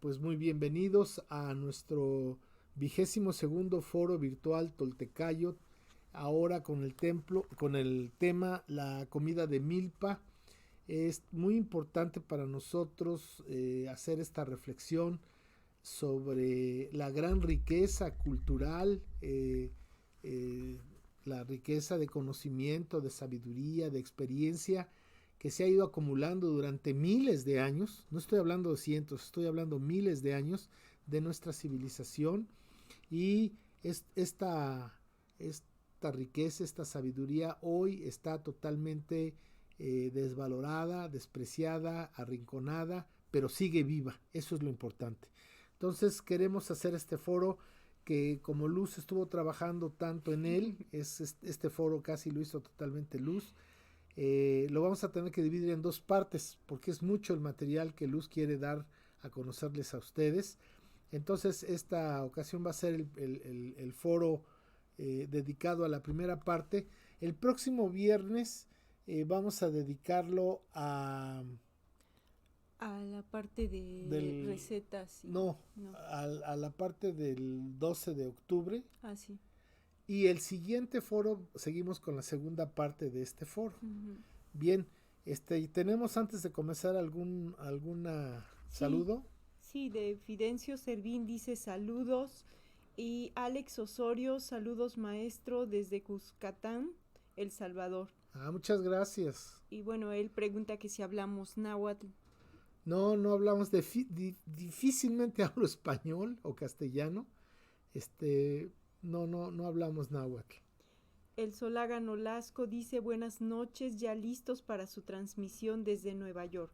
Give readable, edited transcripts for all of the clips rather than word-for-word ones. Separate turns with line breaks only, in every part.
Pues muy bienvenidos a nuestro 22º foro virtual Toltecayo, ahora con el tema la comida de milpa. Es muy importante para nosotros hacer esta reflexión sobre la gran riqueza cultural, la riqueza de conocimiento, de sabiduría, de experiencia que se ha ido acumulando durante miles de años. No estoy hablando de cientos, estoy hablando miles de años de nuestra civilización. Y esta riqueza, esta sabiduría hoy está totalmente desvalorada, despreciada, arrinconada, pero sigue viva. Eso es lo importante. Entonces queremos hacer este foro que, como Luz estuvo trabajando tanto en él, este foro casi lo hizo totalmente Luz. Lo vamos a tener que dividir en dos partes porque es mucho el material que Luz quiere dar a conocerles a ustedes. Entonces esta ocasión va a ser el foro dedicado a la primera parte. El próximo viernes vamos a dedicarlo
a la parte de recetas.
No, a la parte del 12 de octubre.
Ah, sí.
Y el siguiente foro, seguimos con la segunda parte de este foro. Bien, ¿tenemos antes de comenzar alguna saludo?
Sí, de Fidencio Servín dice saludos. Y Alex Osorio, saludos maestro desde Cuscatán, El Salvador.
Muchas gracias.
Y bueno, él pregunta que si hablamos náhuatl.
No hablamos difícilmente hablo español o castellano. No hablamos náhuatl.
El Solaga Nolasco dice buenas noches, ya listos para su transmisión desde Nueva York.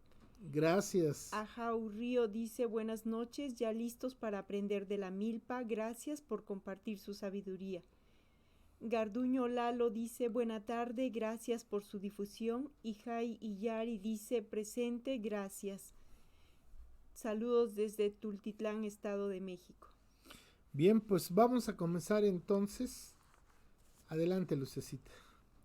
Gracias.
Ajau Río dice buenas noches, ya listos para aprender de la milpa, gracias por compartir su sabiduría. Garduño Lalo dice buena tarde, gracias por su difusión. Y Jai Iyari dice presente, gracias. Saludos desde Tultitlán, Estado de México.
Bien, pues vamos a comenzar entonces. Adelante, Lucecita.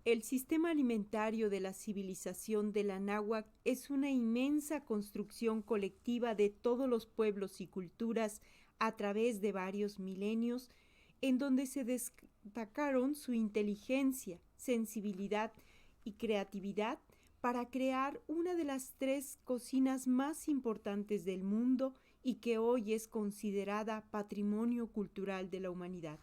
El sistema alimentario de la civilización de la náhuatl es una inmensa construcción colectiva de todos los pueblos y culturas a través de varios milenios, en donde se destacaron su inteligencia, sensibilidad y creatividad para crear una de las 3 cocinas más importantes del mundo y que hoy es considerada patrimonio cultural de la humanidad.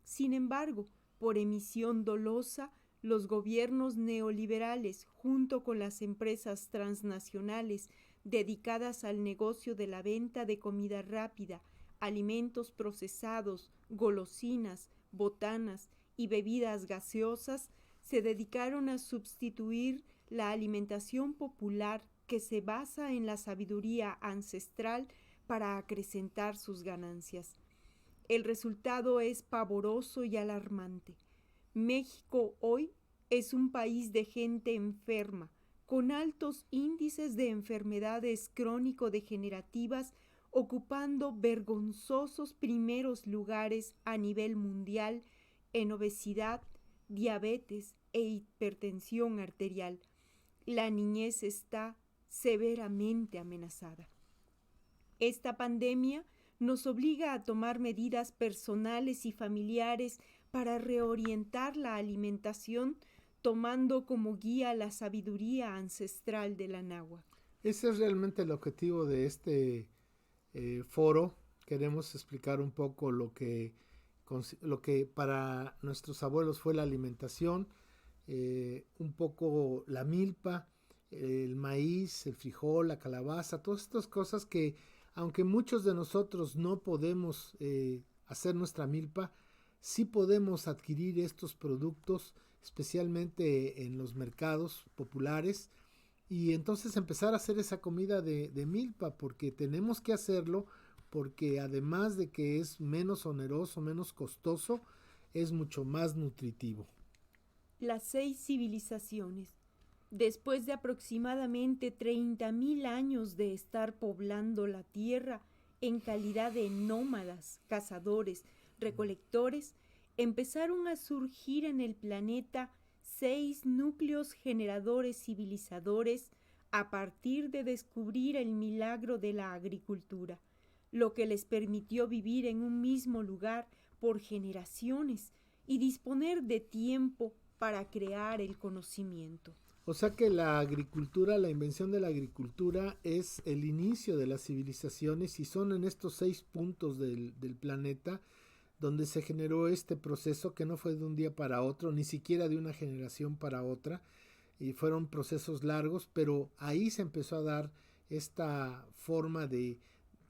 Sin embargo, por emisión dolosa, los gobiernos neoliberales, junto con las empresas transnacionales dedicadas al negocio de la venta de comida rápida, alimentos procesados, golosinas, botanas y bebidas gaseosas, se dedicaron a sustituir la alimentación popular que se basa en la sabiduría ancestral para acrecentar sus ganancias. El resultado es pavoroso y alarmante. México hoy es un país de gente enferma, con altos índices de enfermedades crónico-degenerativas, ocupando vergonzosos primeros lugares a nivel mundial en obesidad, diabetes e hipertensión arterial. La niñez está severamente amenazada. Esta pandemia nos obliga a tomar medidas personales y familiares para reorientar la alimentación, tomando como guía la sabiduría ancestral de la náhuatl.
Ese es realmente el objetivo de este foro. Queremos explicar un poco lo que para nuestros abuelos fue la alimentación, un poco la milpa, el maíz, el frijol, la calabaza, todas estas cosas que, aunque muchos de nosotros no podemos hacer nuestra milpa, sí podemos adquirir estos productos, especialmente en los mercados populares, y entonces empezar a hacer esa comida de milpa, porque tenemos que hacerlo, porque además de que es menos oneroso, menos costoso, es mucho más nutritivo.
Las 6 civilizaciones. Después de aproximadamente 30,000 años de estar poblando la tierra en calidad de nómadas, cazadores, recolectores, empezaron a surgir en el planeta 6 núcleos generadores civilizadores a partir de descubrir el milagro de la agricultura, lo que les permitió vivir en un mismo lugar por generaciones y disponer de tiempo para crear el conocimiento.
O sea que la agricultura, la invención de la agricultura es el inicio de las civilizaciones y son en estos 6 puntos del planeta donde se generó este proceso que no fue de un día para otro, ni siquiera de una generación para otra, y fueron procesos largos, pero ahí se empezó a dar esta forma de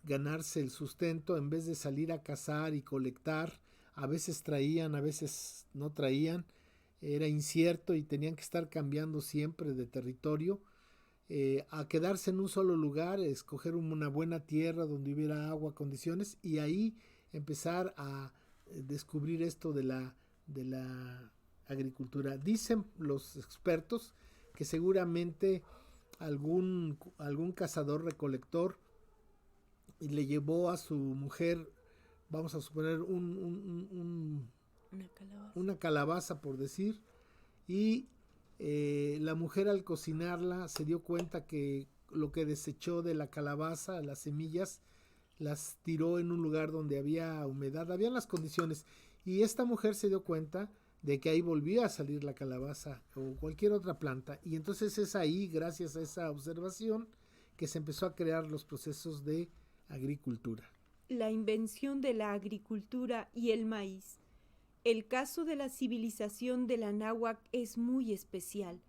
ganarse el sustento en vez de salir a cazar y colectar. A veces traían, a veces no traían, era incierto y tenían que estar cambiando siempre de territorio, a quedarse en un solo lugar, escoger una buena tierra donde hubiera agua, condiciones, y ahí empezar a descubrir esto de la agricultura. Dicen los expertos que seguramente algún cazador recolector le llevó a su mujer, vamos a suponer, una calabaza, por decir, y la mujer al cocinarla se dio cuenta que lo que desechó de la calabaza, las semillas, las tiró en un lugar donde había humedad, habían las condiciones, y esta mujer se dio cuenta de que ahí volvía a salir la calabaza o cualquier otra planta, y entonces es ahí, gracias a esa observación, que se empezó a crear los procesos de agricultura.
La invención de la agricultura y el maíz. El caso de la civilización de la náhuatl es muy especial,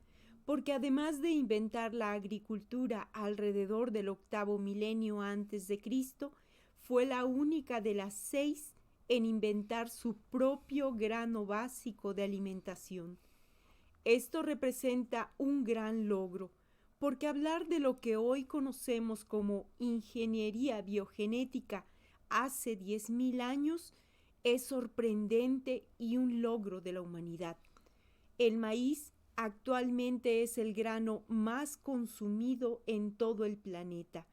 porque además de inventar la agricultura alrededor del 8º milenio antes de Cristo, fue la única de las 6 en inventar su propio grano básico de alimentación. Esto representa un gran logro, porque hablar de lo que hoy conocemos como ingeniería biogenética hace 10.000 años es sorprendente y un logro de la humanidad. El maíz actualmente es el grano más consumido en todo el planeta.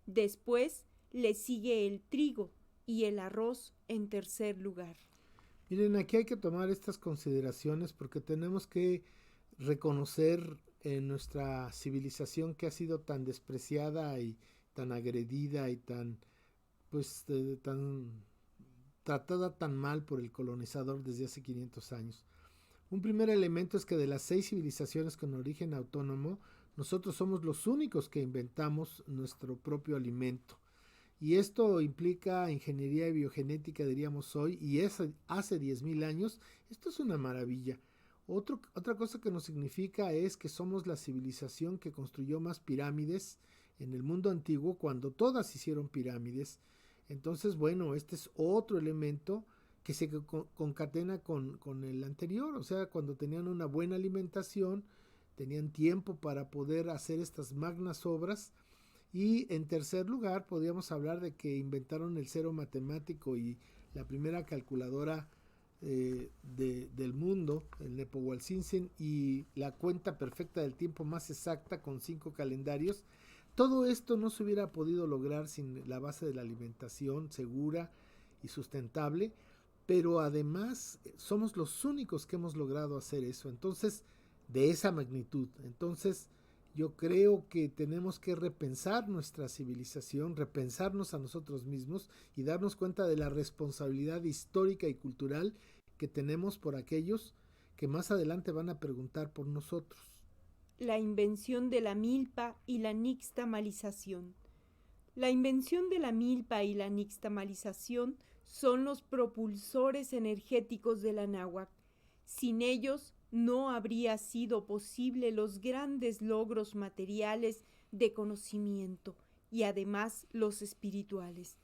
Después le sigue el trigo y el arroz en tercer lugar.
Miren, aquí hay que tomar estas consideraciones porque tenemos que reconocer en nuestra civilización que ha sido tan despreciada y tan agredida y tan tratada tan mal por el colonizador desde hace 500 años. Un primer elemento es que de las 6 civilizaciones con origen autónomo, nosotros somos los únicos que inventamos nuestro propio alimento. Y esto implica ingeniería biogenética, diríamos hoy, y es hace 10.000 años. Esto es una maravilla. Otra cosa que nos significa es que somos la civilización que construyó más pirámides en el mundo antiguo cuando todas hicieron pirámides. Entonces, bueno, este es otro elemento que se concatena con el anterior. O sea, cuando tenían una buena alimentación, tenían tiempo para poder hacer estas magnas obras. Y en tercer lugar, podríamos hablar de que inventaron el cero matemático y la primera calculadora del mundo, el Nepomuceno, y la cuenta perfecta del tiempo más exacta con 5 calendarios. Todo esto no se hubiera podido lograr sin la base de la alimentación segura y sustentable, pero además somos los únicos que hemos logrado hacer eso. Entonces, de esa magnitud. Entonces, yo creo que tenemos que repensar nuestra civilización, repensarnos a nosotros mismos y darnos cuenta de la responsabilidad histórica y cultural que tenemos por aquellos que más adelante van a preguntar por nosotros.
La invención de la milpa y la nixtamalización. La invención de la milpa y la nixtamalización son los propulsores energéticos de la náhuatl. Sin ellos no habría sido posible los grandes logros materiales de conocimiento y además los espirituales.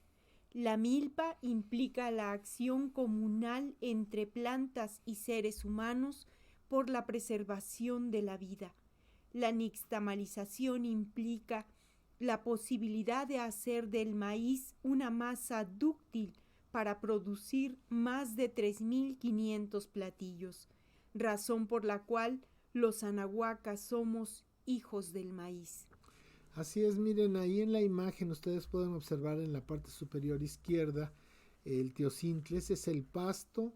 La milpa implica la acción comunal entre plantas y seres humanos por la preservación de la vida. La nixtamalización implica la posibilidad de hacer del maíz una masa dúctil para producir más de 3.500 platillos, razón por la cual los anahuacas somos hijos del maíz.
Así es, miren, ahí en la imagen ustedes pueden observar en la parte superior izquierda el teocintles, es el pasto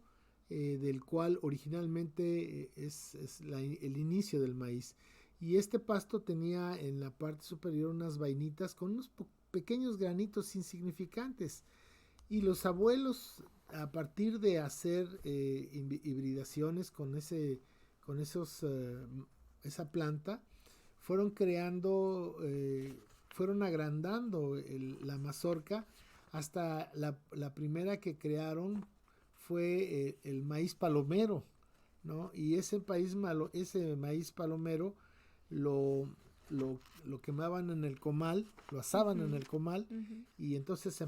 del cual originalmente es el inicio del maíz. y este pasto tenía en la parte superior unas vainitas con unos pequeños granitos insignificantes, y los abuelos, a partir de hacer hibridaciones con esa planta, fueron creando, fueron agrandando la mazorca hasta la primera que crearon fue el maíz palomero, ¿no? Y ese maíz palomero lo, lo quemaban en el comal, lo asaban en el comal, y entonces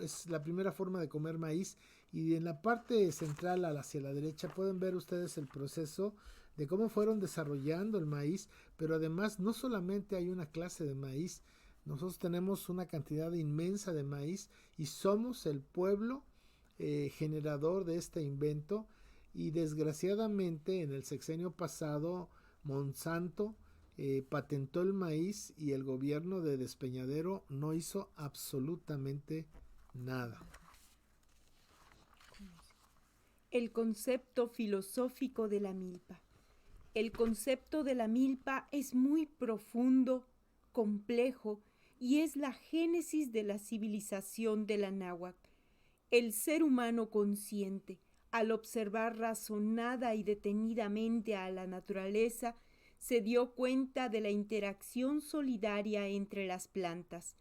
es la primera forma de comer maíz. Y en la parte central hacia la derecha pueden ver ustedes el proceso de cómo fueron desarrollando el maíz, pero además no solamente hay una clase de maíz, nosotros tenemos una cantidad inmensa de maíz y somos el pueblo generador de este invento. Y desgraciadamente en el sexenio pasado Monsanto patentó el maíz y el gobierno de Despeñadero no hizo absolutamente nada.
El concepto filosófico de la milpa. El concepto de la milpa es muy profundo, complejo, y es la génesis de la civilización de la náhuatl. El ser humano consciente, al observar razonada y detenidamente a la naturaleza, se dio cuenta de la interacción solidaria entre las plantas.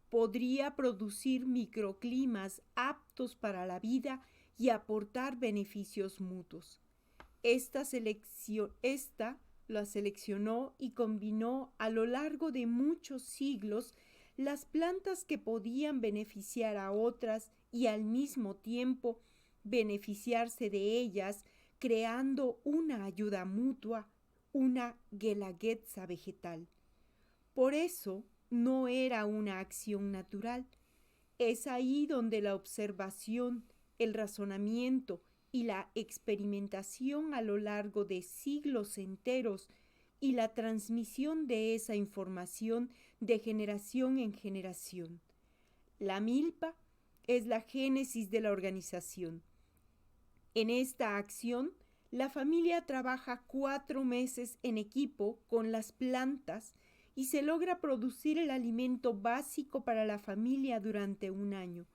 Podría producir microclimas aptos para la vida y aportar beneficios mutuos. Esta la seleccionó y combinó a lo largo de muchos siglos las plantas que podían beneficiar a otras y al mismo tiempo beneficiarse de ellas, creando una ayuda mutua, una guelaguetza vegetal. Por eso no era una acción natural. Es ahí donde la observación, el razonamiento y la experimentación a lo largo de siglos enteros y la transmisión de esa información de generación en generación. La milpa es la génesis de la organización. En esta acción, la familia trabaja 4 meses en equipo con las plantas y se logra producir el alimento básico para la familia durante un año.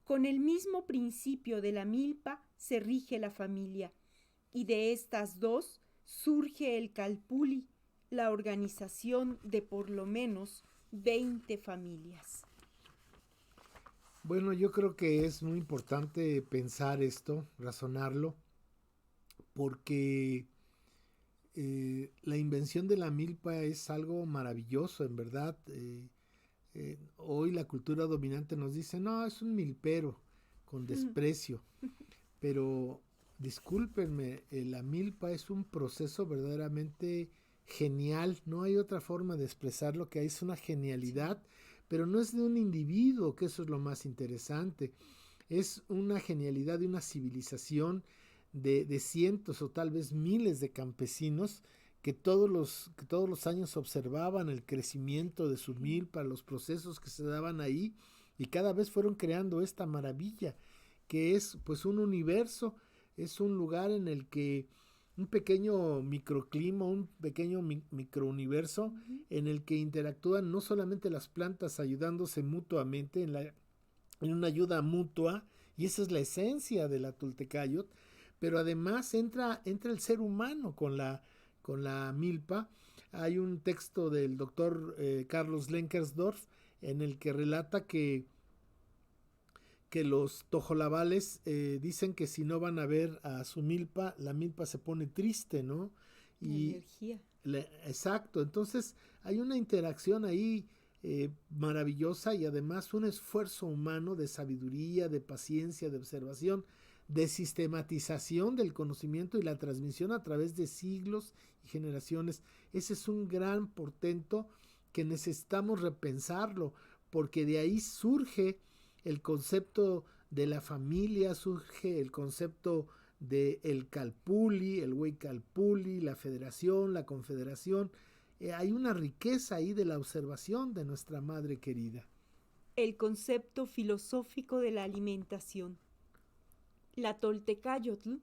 Con el mismo principio de la milpa se rige la familia, y de estas dos surge el calpulli, la organización de por lo menos 20 familias.
Bueno, yo creo que es muy importante pensar esto, razonarlo, porque la invención de la milpa es algo maravilloso, en verdad. Hoy la cultura dominante nos dice, no, es un milpero, con desprecio. Pero discúlpenme, la milpa es un proceso verdaderamente genial. No hay otra forma de expresarlo que es una genialidad, pero no es de un individuo, que eso es lo más interesante. Es una genialidad de una civilización de cientos o tal vez miles de campesinos que todos los años observaban el crecimiento de su milpa, los procesos que se daban ahí, y cada vez fueron creando esta maravilla, que es pues un universo, es un lugar en el que un pequeño microclima, un pequeño microuniverso en el que interactúan no solamente las plantas ayudándose mutuamente en una ayuda mutua, y esa es la esencia de la Toltecayotl, pero además entra el ser humano con la milpa. Hay un texto del doctor Carlos Lenkersdorf en el que relata que los tojolabales dicen que si no van a ver a su milpa, la milpa se pone triste, ¿no?
Y energía.
Exacto, entonces hay una interacción ahí maravillosa, y además un esfuerzo humano de sabiduría, de paciencia, de observación, de sistematización del conocimiento y la transmisión a través de siglos y generaciones. Ese es un gran portento que necesitamos repensarlo, porque de ahí surge el concepto de la familia, surge el concepto del calpulli, el huaycalpulli, la federación, la confederación. Hay una riqueza ahí de la observación de nuestra madre querida.
El concepto filosófico de la alimentación. La Toltecayotl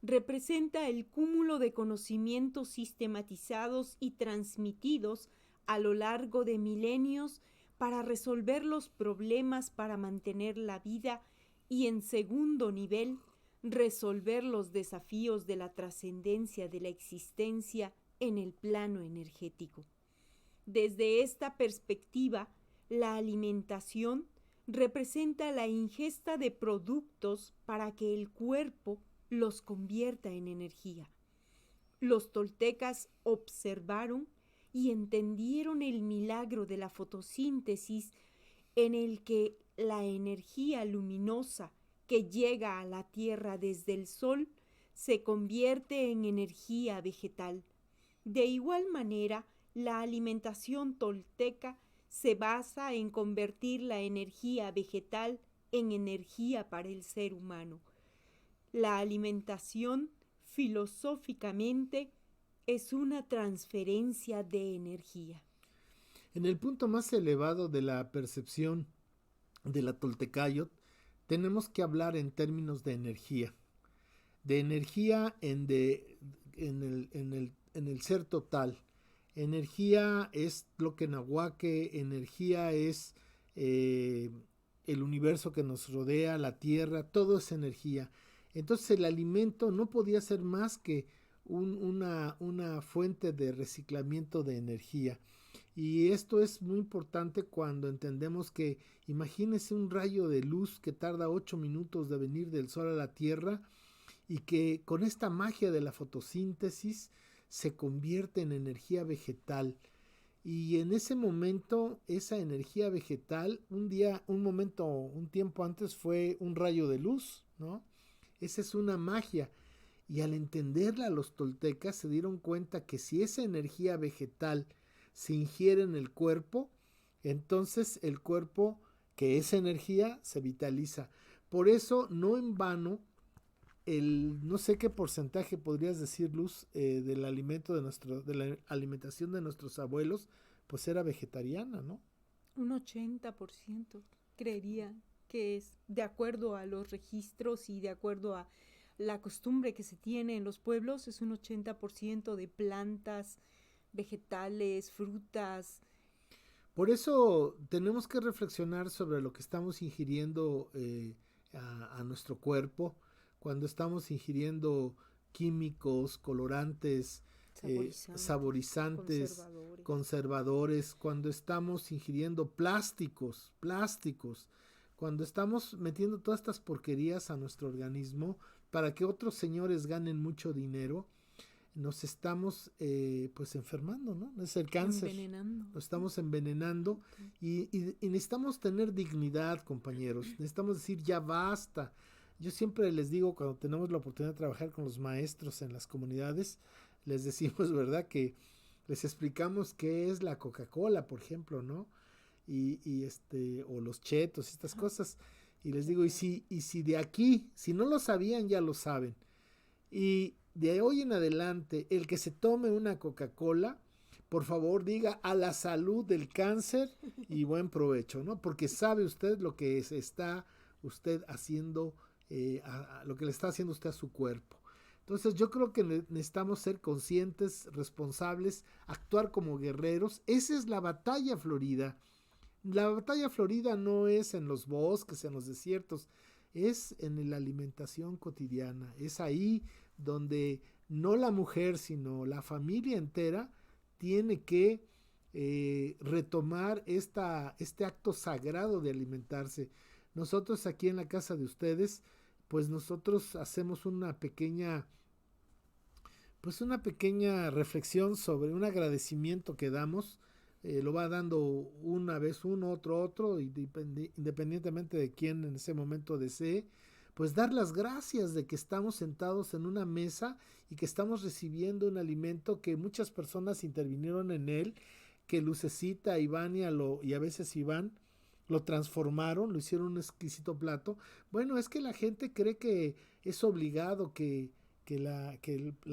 representa el cúmulo de conocimientos sistematizados y transmitidos a lo largo de milenios para resolver los problemas para mantener la vida y, en segundo nivel, resolver los desafíos de la trascendencia de la existencia en el plano energético. Desde esta perspectiva, la alimentación representa la ingesta de productos para que el cuerpo los convierta en energía. Los toltecas observaron y entendieron el milagro de la fotosíntesis en el que la energía luminosa que llega a la tierra desde el sol se convierte en energía vegetal. De igual manera, la alimentación tolteca se basa en convertir la energía vegetal en energía para el ser humano. La alimentación, filosóficamente, es una transferencia de energía.
En el punto más elevado de la percepción de la Toltecayot, tenemos que hablar en términos de energía en el ser total. Energía es lo que nahuaque, energía es el universo que nos rodea, la tierra, todo es energía. Entonces el alimento no podía ser más que una fuente de reciclamiento de energía. Y esto es muy importante cuando entendemos que, imagínese un rayo de luz que tarda 8 minutos de venir del sol a la tierra y que con esta magia de la fotosíntesis se convierte en energía vegetal. Y en ese momento, esa energía vegetal, un tiempo antes fue un rayo de luz, ¿no? Esa es una magia. Y al entenderla, los toltecas se dieron cuenta que si esa energía vegetal se ingiere en el cuerpo, entonces el cuerpo, que es energía, se vitaliza. Por eso, no en vano, no sé qué porcentaje podrías decir, Luz, del alimento de la alimentación de nuestros abuelos, pues era vegetariana, ¿no?
Un 80% creería que es, de acuerdo a los registros y de acuerdo a la costumbre que se tiene en los pueblos, es un 80% de plantas, vegetales, frutas.
Por eso tenemos que reflexionar sobre lo que estamos ingiriendo a nuestro cuerpo, cuando estamos ingiriendo químicos, colorantes, saborizantes, conservadores, cuando estamos ingiriendo plásticos, cuando estamos metiendo todas estas porquerías a nuestro organismo para que otros señores ganen mucho dinero, nos estamos pues enfermando, ¿no? Es el cáncer. Nos estamos envenenando y necesitamos tener dignidad, compañeros. Necesitamos decir ya basta. Yo siempre les digo, cuando tenemos la oportunidad de trabajar con los maestros en las comunidades, les decimos, ¿verdad? Que les explicamos qué es la Coca-Cola, por ejemplo, ¿no? O los chetos, estas cosas. Y les digo, y si de aquí, si no lo sabían, ya lo saben. Y de hoy en adelante, el que se tome una Coca-Cola, por favor diga a la salud del cáncer y buen provecho, ¿no? Porque sabe usted lo que está usted haciendo, lo que le está haciendo usted a su cuerpo. Entonces yo creo que necesitamos ser conscientes, responsables, actuar como guerreros. Esa es la batalla florida. La batalla florida no es en los bosques, en los desiertos, es en la alimentación cotidiana. Es ahí donde no la mujer, sino la familia entera tiene que retomar este acto sagrado de alimentarse. Nosotros aquí en la casa de ustedes, pues nosotros hacemos una pequeña reflexión sobre un agradecimiento que damos. Lo va dando una vez uno, otro, independientemente de quién en ese momento desee, pues dar las gracias de que estamos sentados en una mesa y que estamos recibiendo un alimento que muchas personas intervinieron en él, que Lucecita, Ivania y a veces Iván lo transformaron, lo hicieron un exquisito plato. Bueno, es que la gente cree que es obligado que el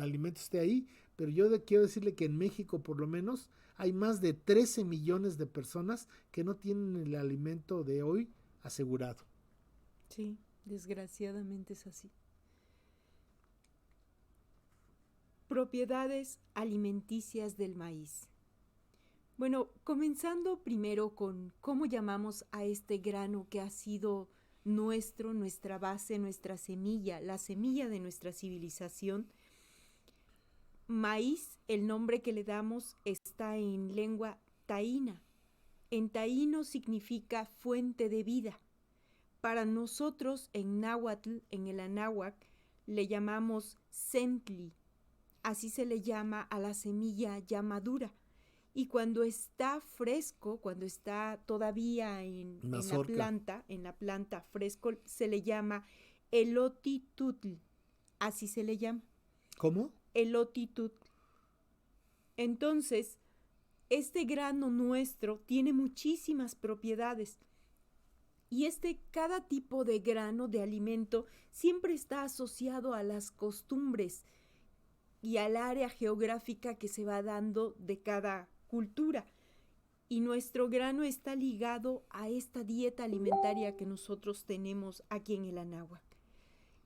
alimento esté ahí, pero yo quiero decirle que en México por lo menos hay más de 13 millones de personas que no tienen el alimento de hoy asegurado.
Sí, desgraciadamente es así. Propiedades alimenticias del maíz. Bueno, comenzando primero con cómo llamamos a este grano que ha sido nuestra base, nuestra semilla, la semilla de nuestra civilización. Maíz, el nombre que le damos está en lengua taína. En taíno significa fuente de vida. Para nosotros en náhuatl, en el anáhuac, le llamamos centli. Así se le llama a la semilla ya madura. Y cuando está fresco, cuando está todavía en la planta fresco, se le llama elotitutl. Así se le llama.
¿Cómo?
Elotitutl. Entonces, este grano nuestro tiene muchísimas propiedades. Y cada tipo de grano, de alimento, siempre está asociado a las costumbres y al área geográfica que se va dando de cada cultura. Y nuestro grano está ligado a esta dieta alimentaria que nosotros tenemos aquí en el Anáhuac.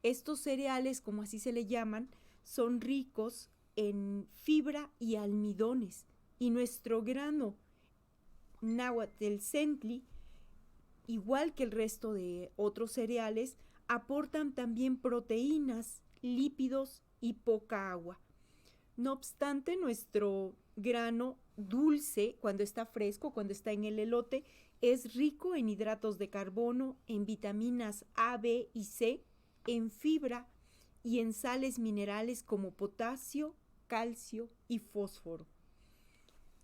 Estos cereales, como así se le llaman, son ricos en fibra y almidones. Y nuestro grano náhuatl, el centli, igual que el resto de otros cereales, aportan también proteínas, lípidos y poca agua. No obstante, nuestro grano dulce, cuando está fresco, cuando está en el elote, es rico en hidratos de carbono, en vitaminas A, B y C, en fibra y en sales minerales como potasio, calcio y fósforo.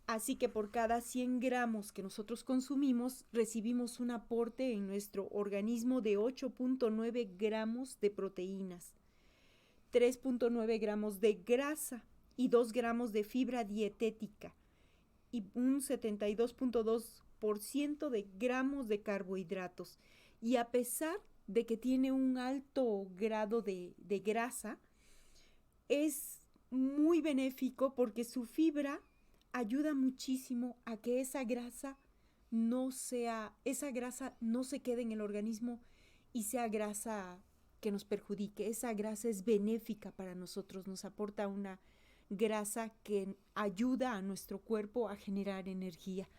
Así que por cada 100 gramos que nosotros consumimos, recibimos un aporte en nuestro organismo de 8.9 gramos de proteínas, 3.9 gramos de grasa y 2 gramos de fibra dietética y un 72.2% de gramos de carbohidratos. Y a pesar de que tiene un alto grado de grasa, es muy benéfico porque su fibra ayuda muchísimo a que esa grasa no se quede en el organismo y sea grasa que nos perjudique. Esa grasa es benéfica para nosotros, nos aporta una grasa que ayuda a nuestro cuerpo a generar energía.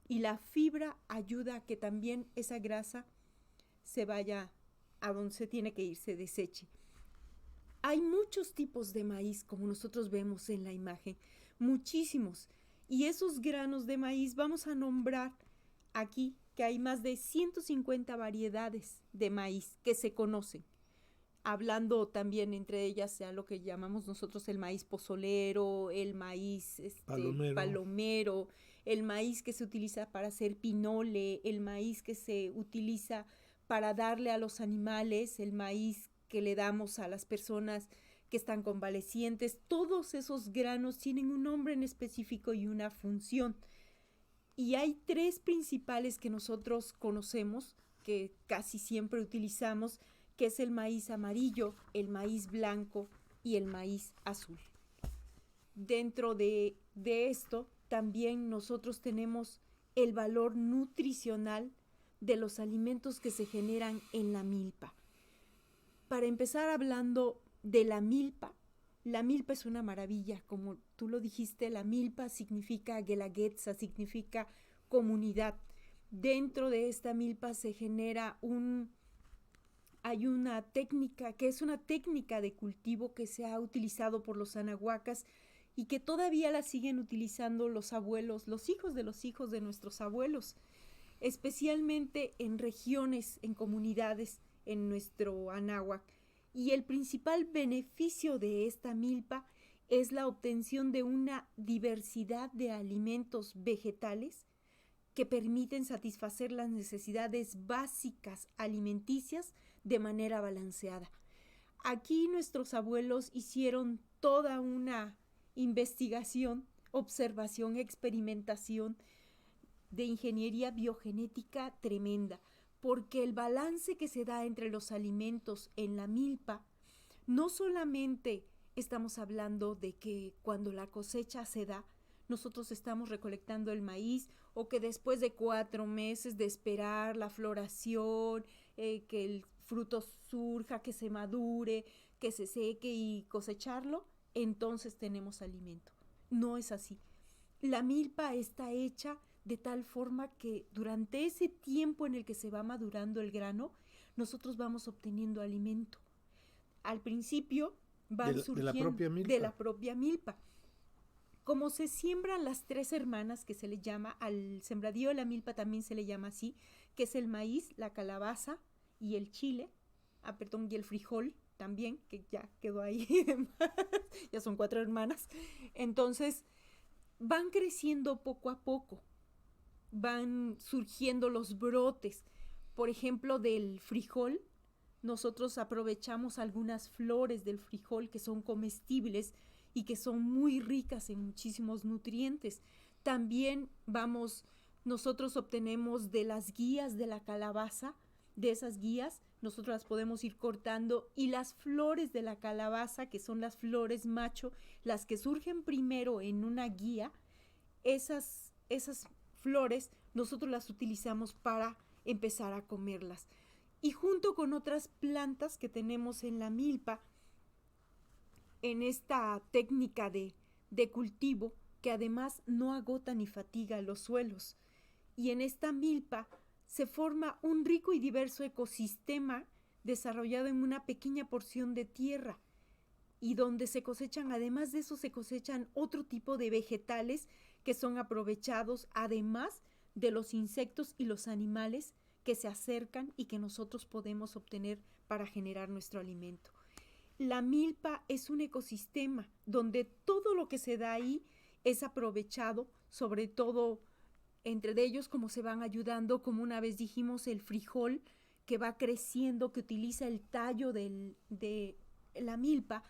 Y la fibra ayuda a que también esa grasa se vaya a donde se tiene que ir, se deseche. Hay muchos tipos de maíz, como nosotros vemos en la imagen, muchísimos. Y esos granos de maíz vamos a nombrar aquí que hay más de 150 variedades de maíz que se conocen. Hablando también entre ellas sea lo que llamamos nosotros el maíz pozolero, el maíz palomero, el maíz que se utiliza para hacer pinole, el maíz que se utiliza para darle a los animales, el maíz que le damos a las personas que están convalecientes. Todos esos granos tienen un nombre en específico y una función. Y hay 3 principales que nosotros conocemos, que casi siempre utilizamos, que es el maíz amarillo, el maíz blanco y el maíz azul. Dentro de esto, también nosotros tenemos el valor nutricional de los alimentos que se generan en la milpa. Para empezar hablando de la milpa es una maravilla, como tú lo dijiste, la milpa significa guelaguetza, significa comunidad. Dentro de esta milpa se genera hay una técnica que es una técnica de cultivo que se ha utilizado por los anahuacas y que todavía la siguen utilizando los abuelos, los hijos de nuestros abuelos, especialmente en regiones, en comunidades, en nuestro anáhuac. Y el principal beneficio de esta milpa es la obtención de una diversidad de alimentos vegetales que permiten satisfacer las necesidades básicas alimenticias de manera balanceada. Aquí nuestros abuelos hicieron toda una investigación, observación, experimentación de ingeniería biogenética tremenda, porque el balance que se da entre los alimentos en la milpa, no solamente estamos hablando de que cuando la cosecha se da, nosotros estamos recolectando el maíz, o que después de 4 meses de esperar la floración, que el fruto surja, que se madure, que se seque y cosecharlo, entonces tenemos alimento. No es así. La milpa está hecha de tal forma que durante ese tiempo en el que se va madurando el grano, nosotros vamos obteniendo alimento. Al principio van surgiendo de la propia milpa. Como se siembran las 3 hermanas, que se le llama, al sembradío de la milpa también se le llama así, que es el maíz, la calabaza y el chile, y el frijol también, que ya quedó ahí, ya son 4 hermanas. Entonces, van creciendo poco a poco, van surgiendo los brotes. Por ejemplo, del frijol, nosotros aprovechamos algunas flores del frijol que son comestibles y que son muy ricas en muchísimos nutrientes. También nosotros obtenemos de las guías de la calabaza, de esas guías, nosotros las podemos ir cortando, y las flores de la calabaza, que son las flores macho, las que surgen primero en una guía, esas flores nosotros las utilizamos para empezar a comerlas. Y junto con otras plantas que tenemos en la milpa, en esta técnica de cultivo, que además no agota ni fatiga los suelos. Y en esta milpa se forma un rico y diverso ecosistema desarrollado en una pequeña porción de tierra, y donde se cosechan, además de eso, se cosechan otro tipo de vegetales que son aprovechados, además de los insectos y los animales que se acercan y que nosotros podemos obtener para generar nuestro alimento. La milpa es un ecosistema donde todo lo que se da ahí es aprovechado, sobre todo entre ellos como se van ayudando, como una vez dijimos, el frijol que va creciendo, que utiliza el tallo de la milpa,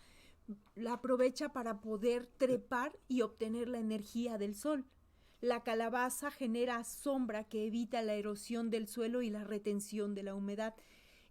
la aprovecha para poder trepar y obtener la energía del sol. La calabaza genera sombra que evita la erosión del suelo y la retención de la humedad,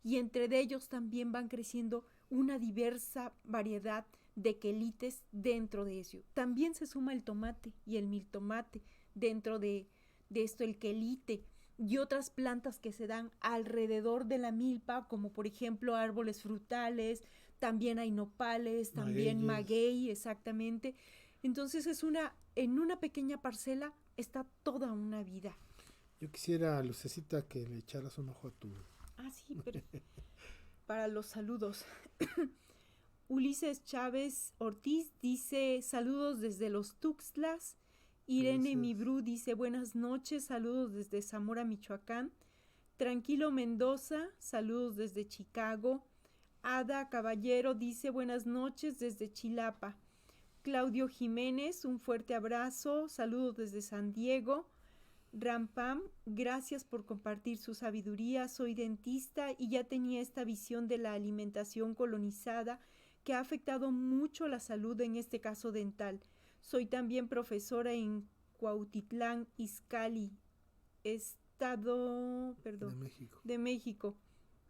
y entre ellos también van creciendo una diversa variedad de quelites dentro de eso. También se suma el tomate y el miltomate dentro de esto, el quelite, y otras plantas que se dan alrededor de la milpa, como por ejemplo árboles frutales, también hay nopales, también maguey, exactamente. Entonces en una pequeña parcela está toda una vida.
Yo quisiera, Lucecita, que le echaras un ojo a tu...
Ah, sí, pero para los saludos. Ulises Chávez Ortiz dice saludos desde los Tuxtlas. Irene Mibru dice buenas noches, saludos desde Zamora, Michoacán. Tranquilo Mendoza, saludos desde Chicago. Ada Caballero dice buenas noches desde Chilapa. Claudio Jiménez, un fuerte abrazo, saludos desde San Diego. Rampam, gracias por compartir su sabiduría, soy dentista y ya tenía esta visión de la alimentación colonizada que ha afectado mucho la salud, en este caso dental. Soy también profesora en Cuautitlán, Izcalli, Estado de México.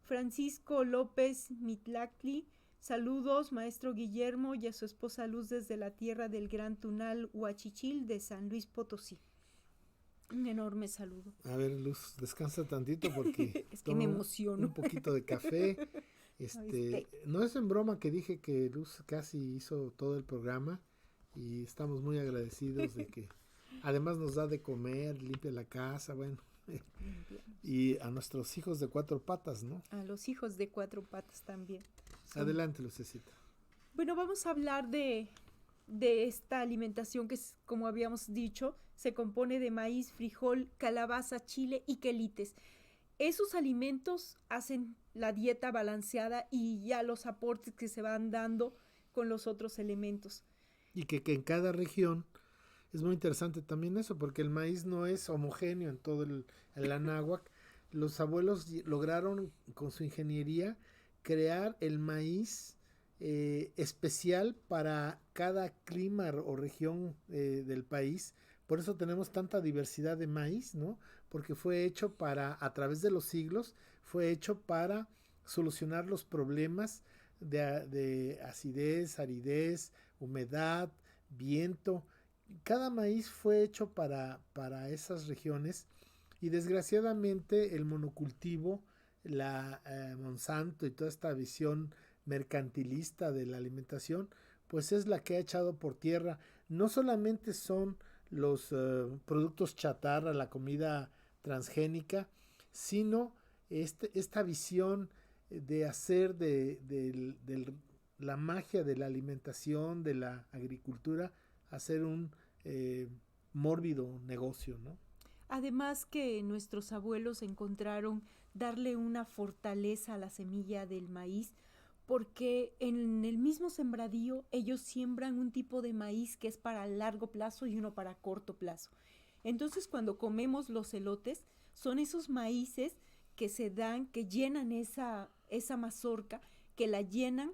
Francisco López Mitlacli, saludos maestro Guillermo y a su esposa Luz desde la tierra del Gran Tunal Huachichil de San Luis Potosí. Un enorme saludo.
A ver, Luz, descansa tantito porque
es que me emociono.
Un poquito de café. No es en broma que dije que Luz casi hizo todo el programa y estamos muy agradecidos de que además nos da de comer, limpia la casa, bueno. Y a nuestros hijos de 4 patas, ¿no?
A los hijos de 4 patas también.
Adelante, Lucecita.
Bueno, vamos a hablar de esta alimentación que, como habíamos dicho, se compone de maíz, frijol, calabaza, chile y quelites. Esos alimentos hacen la dieta balanceada y ya los aportes que se van dando con los otros elementos.
Y que en cada región es muy interesante también eso, porque el maíz no es homogéneo en todo el Anáhuac. Los abuelos lograron con su ingeniería crear el maíz especial para cada clima o región del país. Por eso tenemos tanta diversidad de maíz, ¿no? Porque fue hecho a través de los siglos, fue hecho para solucionar los problemas de acidez, aridez, humedad, viento. Cada maíz fue hecho para esas regiones y desgraciadamente el monocultivo, la Monsanto y toda esta visión mercantilista de la alimentación, pues es la que ha echado por tierra. No solamente son los productos chatarra, la comida transgénica, sino esta visión de hacer de la magia de la alimentación, de la agricultura, hacer un mórbido negocio, ¿no?
Además que nuestros abuelos encontraron darle una fortaleza a la semilla del maíz, porque en el mismo sembradío ellos siembran un tipo de maíz que es para largo plazo y uno para corto plazo. Entonces cuando comemos los elotes, son esos maíces que se dan, que llenan esa mazorca, que la llenan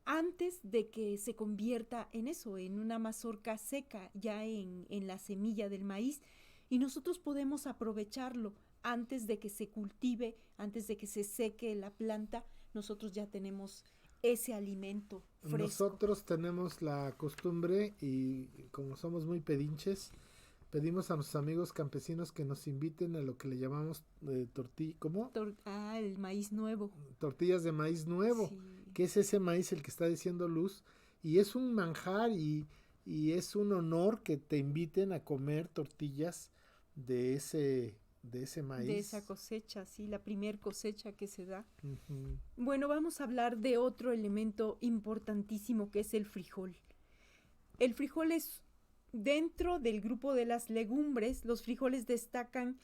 antes de que se convierta en eso, en una mazorca seca, ya en la semilla del maíz, y nosotros podemos aprovecharlo antes de que se cultive, antes de que se seque la planta. Nosotros ya tenemos ese alimento fresco.
Nosotros tenemos la costumbre, y como somos muy pedinches, pedimos a nuestros amigos campesinos que nos inviten a lo que le llamamos tortilla, ¿cómo?
El maíz nuevo.
Tortillas de maíz nuevo, sí. Que es ese maíz el que está diciendo Luz, y es un manjar y es un honor que te inviten a comer tortillas de ese maíz.
De esa cosecha, sí, la primer cosecha que se da. Bueno, vamos a hablar de otro elemento importantísimo que es el frijol. El frijol es dentro del grupo de las legumbres. Los frijoles destacan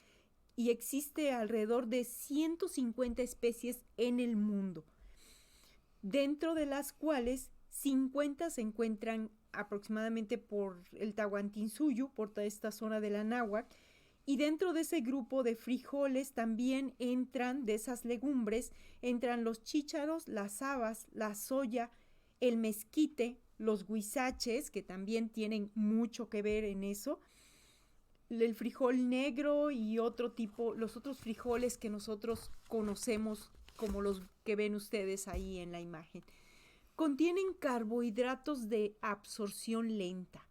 y existe alrededor de 150 especies en el mundo, dentro de las cuales 50 se encuentran aproximadamente por el Tahuantinsuyo, por toda esta zona de la náhuatl. Y dentro de ese grupo de frijoles también entran, de esas legumbres, entran los chícharos, las habas, la soya, el mezquite, los huizaches, que también tienen mucho que ver en eso, el frijol negro y otro tipo, los otros frijoles que nosotros conocemos como los que ven ustedes ahí en la imagen. Contienen carbohidratos de absorción lenta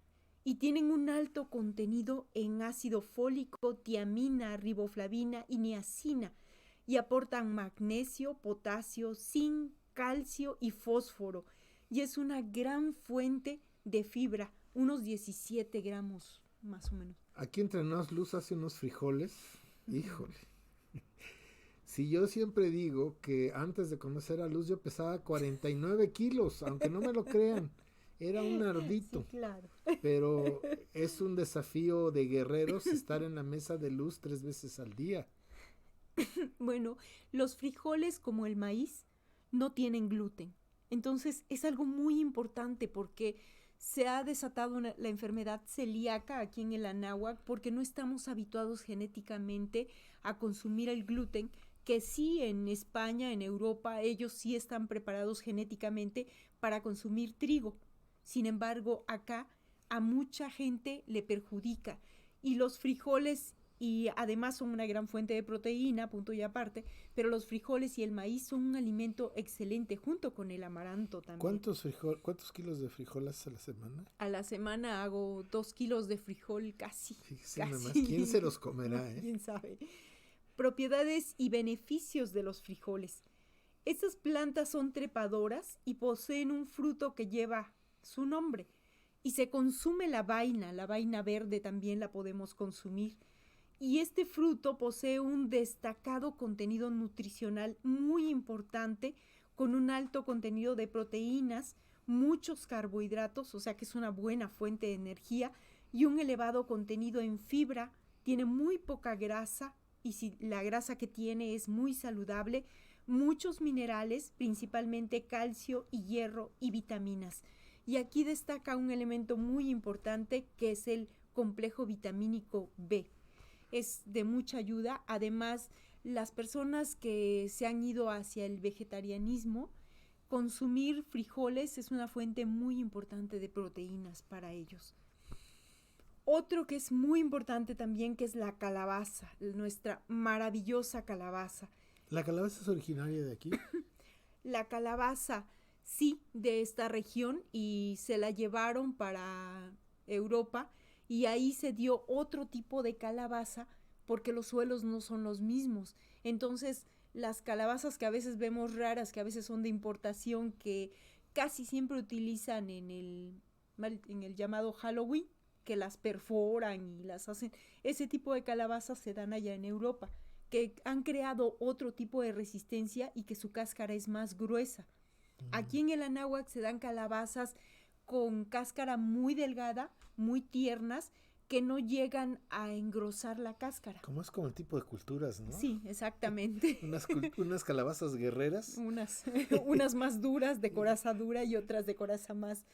y tienen un alto contenido en ácido fólico, tiamina, riboflavina y niacina, y aportan magnesio, potasio, zinc, calcio y fósforo, y es una gran fuente de fibra, unos 17 gramos más o menos.
Aquí entre nos, Luz hace unos frijoles, híjole. Si yo siempre digo que antes de conocer a Luz yo pesaba 49 kilos, aunque no me lo crean. Era un ardito,
sí, claro.
Pero es un desafío de guerreros estar en la mesa de Luz 3 veces al día.
Bueno, los frijoles como el maíz no tienen gluten. Entonces es algo muy importante porque se ha desatado la enfermedad celíaca aquí en el Anáhuac porque no estamos habituados genéticamente a consumir el gluten, que sí en España, en Europa, ellos sí están preparados genéticamente para consumir trigo. Sin embargo, acá a mucha gente le perjudica y los frijoles, y además son una gran fuente de proteína, punto y aparte, pero los frijoles y el maíz son un alimento excelente junto con el amaranto también.
¿Cuántos kilos de frijol haces a la semana?
A la semana hago 2 kilos de frijol casi.
Fíjese nada más, ¿quién se los comerá?
¿Quién sabe? Propiedades y beneficios de los frijoles. Estas plantas son trepadoras y poseen un fruto que lleva su nombre, y se consume la vaina verde también la podemos consumir, y este fruto posee un destacado contenido nutricional muy importante, con un alto contenido de proteínas, muchos carbohidratos, o sea que es una buena fuente de energía, y un elevado contenido en fibra. Tiene muy poca grasa, y si la grasa que tiene es muy saludable, muchos minerales, principalmente calcio y hierro y vitaminas. Y aquí destaca un elemento muy importante que es el complejo vitamínico B. Es de mucha ayuda. Además, las personas que se han ido hacia el vegetarianismo, consumir frijoles es una fuente muy importante de proteínas para ellos. Otro que es muy importante también, que es la calabaza, nuestra maravillosa calabaza.
¿La calabaza es originaria de aquí?
La calabaza, sí, de esta región, y se la llevaron para Europa y ahí se dio otro tipo de calabaza porque los suelos no son los mismos. Entonces, las calabazas que a veces vemos raras, que a veces son de importación, que casi siempre utilizan en el llamado Halloween, que las perforan y las hacen. Ese tipo de calabazas se dan allá en Europa, que han creado otro tipo de resistencia y que su cáscara es más gruesa. Aquí en el Anáhuac se dan calabazas con cáscara muy delgada, muy tiernas, que no llegan a engrosar la cáscara.
Como es como el tipo de culturas, ¿no?
Sí, exactamente.
unas calabazas guerreras.
Unas más duras, de coraza dura, y otras de coraza más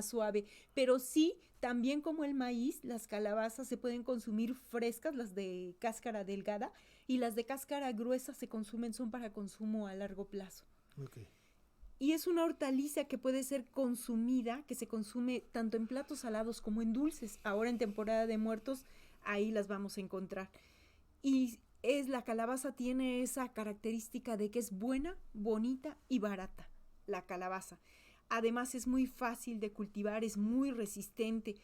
suave. Pero sí, también como el maíz, las calabazas se pueden consumir frescas, las de cáscara delgada, y las de cáscara gruesa son para consumo a largo plazo.
Okay.
Y es una hortaliza que puede ser consumida, que se consume tanto en platos salados como en dulces. Ahora en temporada de muertos, ahí las vamos a encontrar. Y la calabaza tiene esa característica de que es buena, bonita y barata, la calabaza. Además es muy fácil de cultivar, es muy resistente.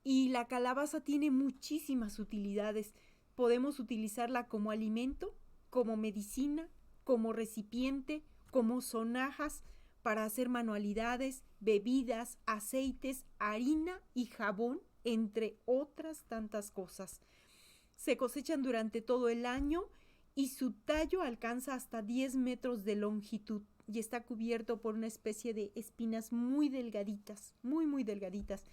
Y la calabaza tiene muchísimas utilidades. Podemos utilizarla como alimento, como medicina, como recipiente, como sonajas para hacer manualidades, bebidas, aceites, harina y jabón, entre otras tantas cosas. Se cosechan durante todo el año y su tallo alcanza hasta 10 metros de longitud y está cubierto por una especie de espinas muy delgaditas, muy delgaditas,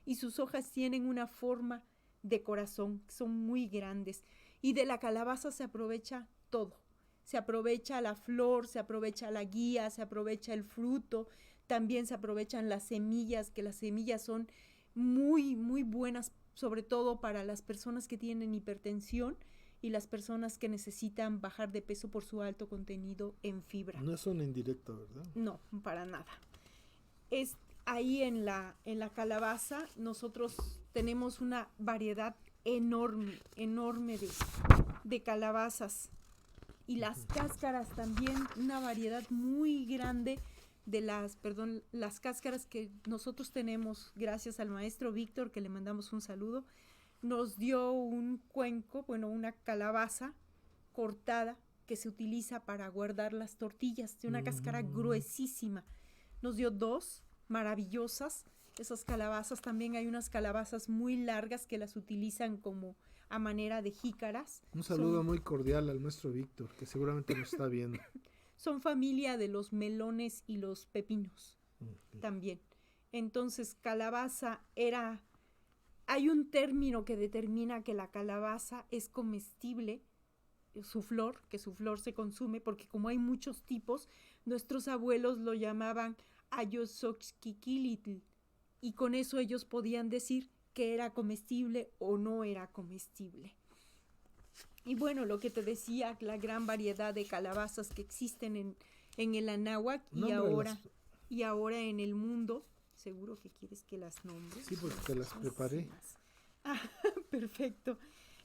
y sus hojas tienen una forma de corazón, son muy grandes, y de la calabaza se aprovecha todo. Se aprovecha la flor, se aprovecha la guía, se aprovecha el fruto, también se aprovechan las semillas, que las semillas son muy buenas, sobre todo para las personas que tienen hipertensión y las personas que necesitan bajar de peso por su alto contenido en fibra.
No es un indirecto, ¿verdad?
No, para nada. Ahí en la calabaza nosotros tenemos una variedad enorme de calabazas. Y las cáscaras también, una variedad muy grande de las cáscaras que nosotros tenemos, gracias al maestro Víctor, que le mandamos un saludo, nos dio un cuenco, una calabaza cortada que se utiliza para guardar las tortillas, de una cáscara gruesísima. Nos dio 2 maravillosas, esas calabazas. También hay unas calabazas muy largas que las utilizan como a manera de jícaras.
Un saludo muy cordial al maestro Víctor, que seguramente nos está viendo.
Son familia de los melones y los pepinos también. Entonces, calabaza hay un término que determina que la calabaza es comestible, que su flor se consume, porque como hay muchos tipos, nuestros abuelos lo llamaban ayosoxquiquilitl, y con eso ellos podían decir que era comestible o no era comestible. Y bueno, lo que te decía, la gran variedad de calabazas que existen en el Anáhuac y ahora en el mundo. Seguro que quieres que las nombres.
Sí, porque te las preparé.
Perfecto.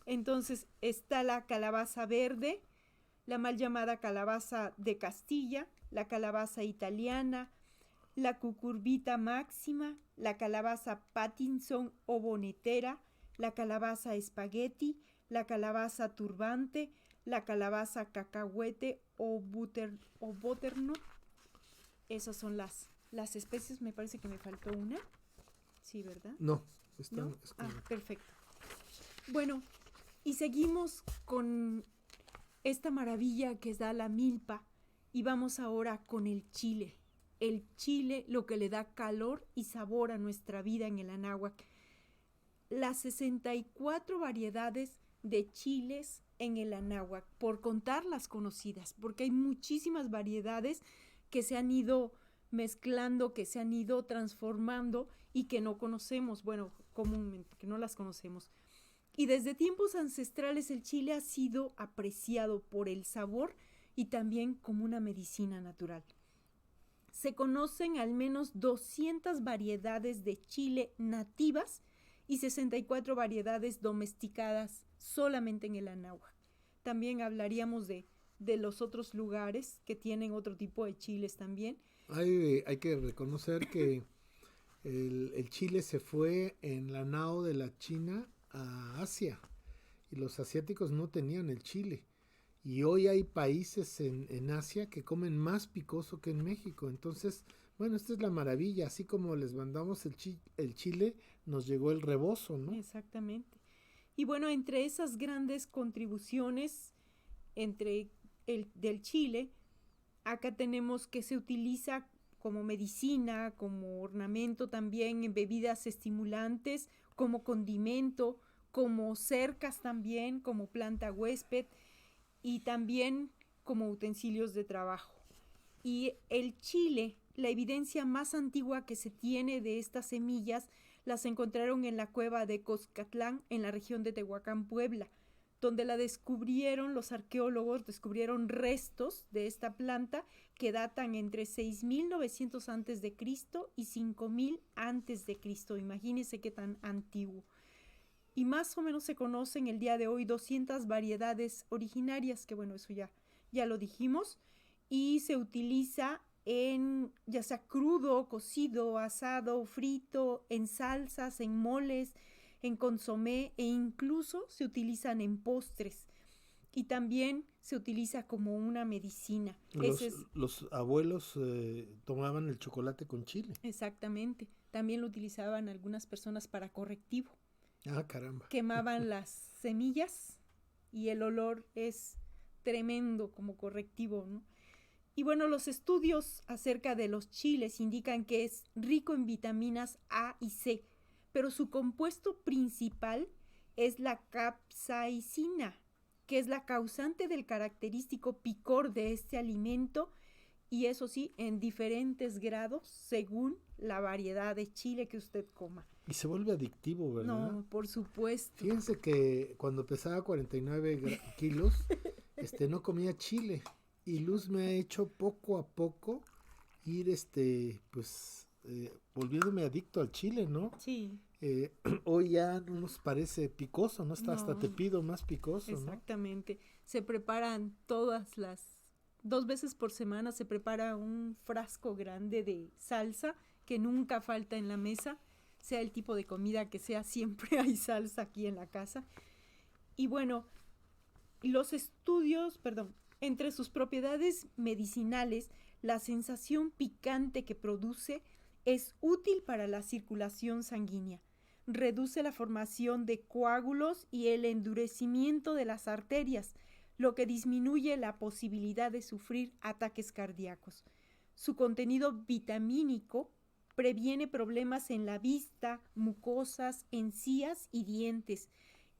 Entonces está la calabaza verde, la mal llamada calabaza de Castilla, la calabaza italiana, la cucurbita máxima, la calabaza Pattinson o bonetera, la calabaza espagueti, la calabaza turbante, la calabaza cacahuete o butternut. Esas son las especies. Me parece que me faltó una. Sí, ¿verdad?
No.
¿No? Perfecto. Bueno, y seguimos con esta maravilla que da la milpa y vamos ahora con el chile. El chile, lo que le da calor y sabor a nuestra vida en el Anáhuac. Las 64 variedades de chiles en el Anáhuac, por contar las conocidas, porque hay muchísimas variedades que se han ido mezclando, que se han ido transformando y que no conocemos, comúnmente, que no las conocemos. Y desde tiempos ancestrales el chile ha sido apreciado por el sabor y también como una medicina natural. Se conocen al menos 200 variedades de chile nativas y 64 variedades domesticadas solamente en el Anáhuac. También hablaríamos de los otros lugares que tienen otro tipo de chiles también.
Hay que reconocer que el chile se fue en la nao de la China a Asia y los asiáticos no tenían el chile. Y hoy hay países en Asia que comen más picoso que en México. Entonces Bueno, esta es la maravilla, así como les mandamos el chile, nos llegó el rebozo, ¿no?
Exactamente. Y bueno, entre esas grandes contribuciones del chile, acá tenemos que se utiliza como medicina, como ornamento también, en bebidas estimulantes, como condimento, como cercas también, como planta huésped y también como utensilios de trabajo. Y el chile, la evidencia más antigua que se tiene de estas semillas, las encontraron en la cueva de Coscatlán, en la región de Tehuacán, Puebla, donde la descubrieron, los arqueólogos descubrieron restos de esta planta que datan entre 6.900 a.C. y 5.000 a.C. Imagínense qué tan antiguo. Y más o menos se conocen el día de hoy 200 variedades originarias, que bueno, eso ya lo dijimos, y se utiliza en ya sea crudo, cocido, asado, frito, en salsas, en moles, en consomé e incluso se utilizan en postres. Y también se utiliza como una medicina.
Los abuelos tomaban el chocolate con chile.
Exactamente. También lo utilizaban algunas personas para correctivo.
Ah, caramba.
Quemaban las semillas y el olor es tremendo como correctivo, ¿no? Y bueno, los estudios acerca de los chiles indican que es rico en vitaminas A y C, pero su compuesto principal es la capsaicina, que es la causante del característico picor de este alimento, y eso sí, en diferentes grados según la variedad de chile que usted coma.
Y se vuelve adictivo, ¿verdad?
No, por supuesto.
Fíjense que cuando pesaba 49 kilos, no comía chile. Y Luz me ha hecho poco a poco ir, volviéndome adicto al chile, ¿no?
Sí.
Hoy ya no nos parece picoso, ¿no? Hasta te pido más picoso,
exactamente. ¿No? Se preparan 2 veces por semana, se prepara un frasco grande de salsa que nunca falta en la mesa, sea el tipo de comida que sea, siempre hay salsa aquí en la casa. Y bueno, entre sus propiedades medicinales, la sensación picante que produce es útil para la circulación sanguínea. Reduce la formación de coágulos y el endurecimiento de las arterias, lo que disminuye la posibilidad de sufrir ataques cardíacos. Su contenido vitamínico previene problemas en la vista, mucosas, encías y dientes,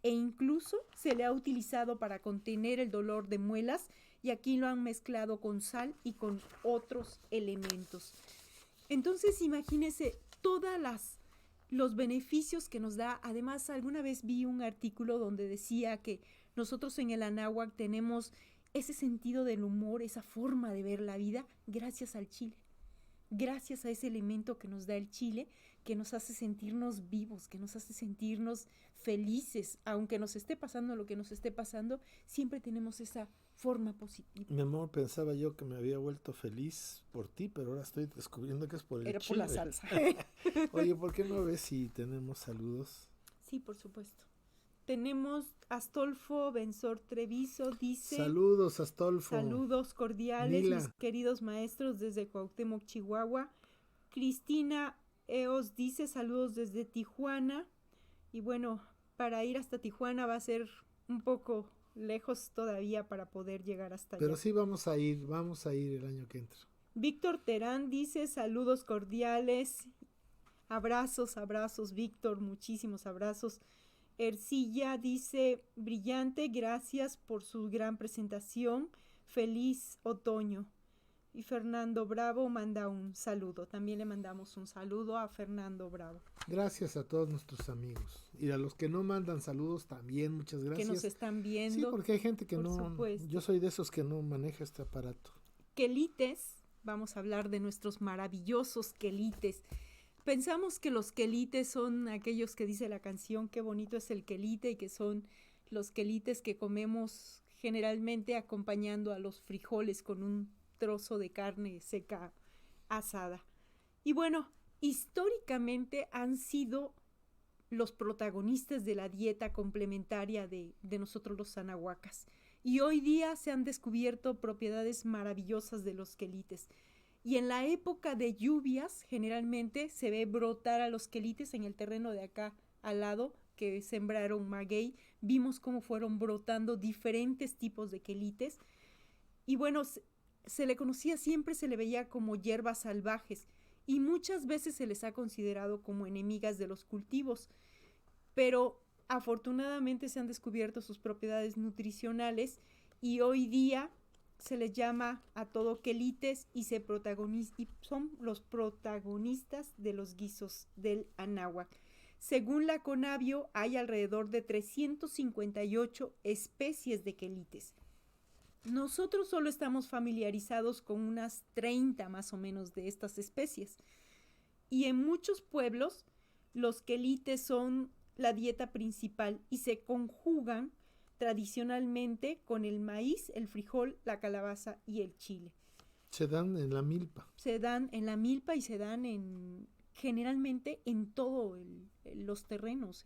e incluso se le ha utilizado para contener el dolor de muelas, y aquí lo han mezclado con sal y con otros elementos. Entonces, imagínense los beneficios que nos da. Además, alguna vez vi un artículo donde decía que nosotros en el Anáhuac tenemos ese sentido del humor, esa forma de ver la vida, gracias al chile. Gracias a ese elemento que nos da el chile, que nos hace sentirnos vivos, que nos hace sentirnos felices, aunque nos esté pasando lo que nos esté pasando, siempre tenemos esa forma positiva.
Mi amor, pensaba yo que me había vuelto feliz por ti, pero ahora estoy descubriendo que es por el chile.
Era por la salsa.
Oye, ¿por qué no ves si tenemos saludos?
Sí, por supuesto. Tenemos Astolfo Benzor Treviso, dice...
Saludos, Astolfo.
Saludos cordiales, mis queridos maestros desde Cuauhtémoc, Chihuahua. Cristina Eos dice saludos desde Tijuana. Y bueno, para ir hasta Tijuana va a ser un poco lejos todavía para poder llegar hasta allá.
Pero sí vamos a ir el año que entra.
Víctor Terán dice saludos cordiales. Abrazos, Víctor, muchísimos abrazos. Ercilla dice, brillante, gracias por su gran presentación, feliz otoño. Y Fernando Bravo manda un saludo, también le mandamos un saludo a Fernando Bravo.
Gracias a todos nuestros amigos. Y a los que no mandan saludos también, muchas gracias.
Que nos están viendo.
Sí, porque hay gente que
por
no,
supuesto.
Yo soy de esos que no maneja este aparato.
Quelites, vamos a hablar de nuestros maravillosos quelites. Pensamos que los quelites son aquellos que dice la canción, qué bonito es el quelite, y que son los quelites que comemos generalmente acompañando a los frijoles con un trozo de carne seca asada. Y bueno, históricamente han sido los protagonistas de la dieta complementaria de nosotros los anahuacas. Y hoy día se han descubierto propiedades maravillosas de los quelites. Y en la época de lluvias, generalmente se ve brotar a los quelites en el terreno de acá al lado, que sembraron maguey. Vimos cómo fueron brotando diferentes tipos de quelites. Y bueno, se le conocía, siempre se le veía como hierbas salvajes. Y muchas veces se les ha considerado como enemigas de los cultivos. Pero afortunadamente se han descubierto sus propiedades nutricionales y hoy día se les llama a todo quelites y son los protagonistas de los guisos del anáhuac. Según la Conavio, hay alrededor de 358 especies de quelites. Nosotros solo estamos familiarizados con unas 30 más o menos de estas especies. Y en muchos pueblos, los quelites son la dieta principal y se conjugan tradicionalmente con el maíz, el frijol, la calabaza y el chile.
Se dan en la milpa.
Se dan en la milpa y se dan generalmente en todos los terrenos.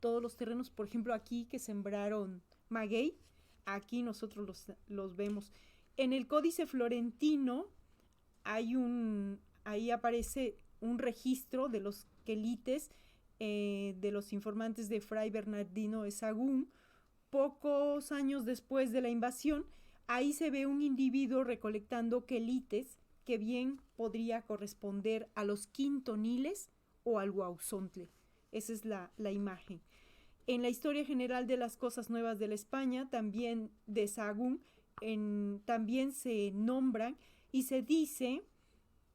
Todos los terrenos, por ejemplo, aquí que sembraron maguey, aquí nosotros los vemos. En el Códice Florentino ahí aparece un registro de los quelites de los informantes de Fray Bernardino de Sahagún. Pocos años después de la invasión, ahí se ve un individuo recolectando quelites que bien podría corresponder a los quintoniles o al guauzontle. Esa es la imagen. En la historia general de las cosas nuevas de la España, también de Sahagún, también se nombran y se dice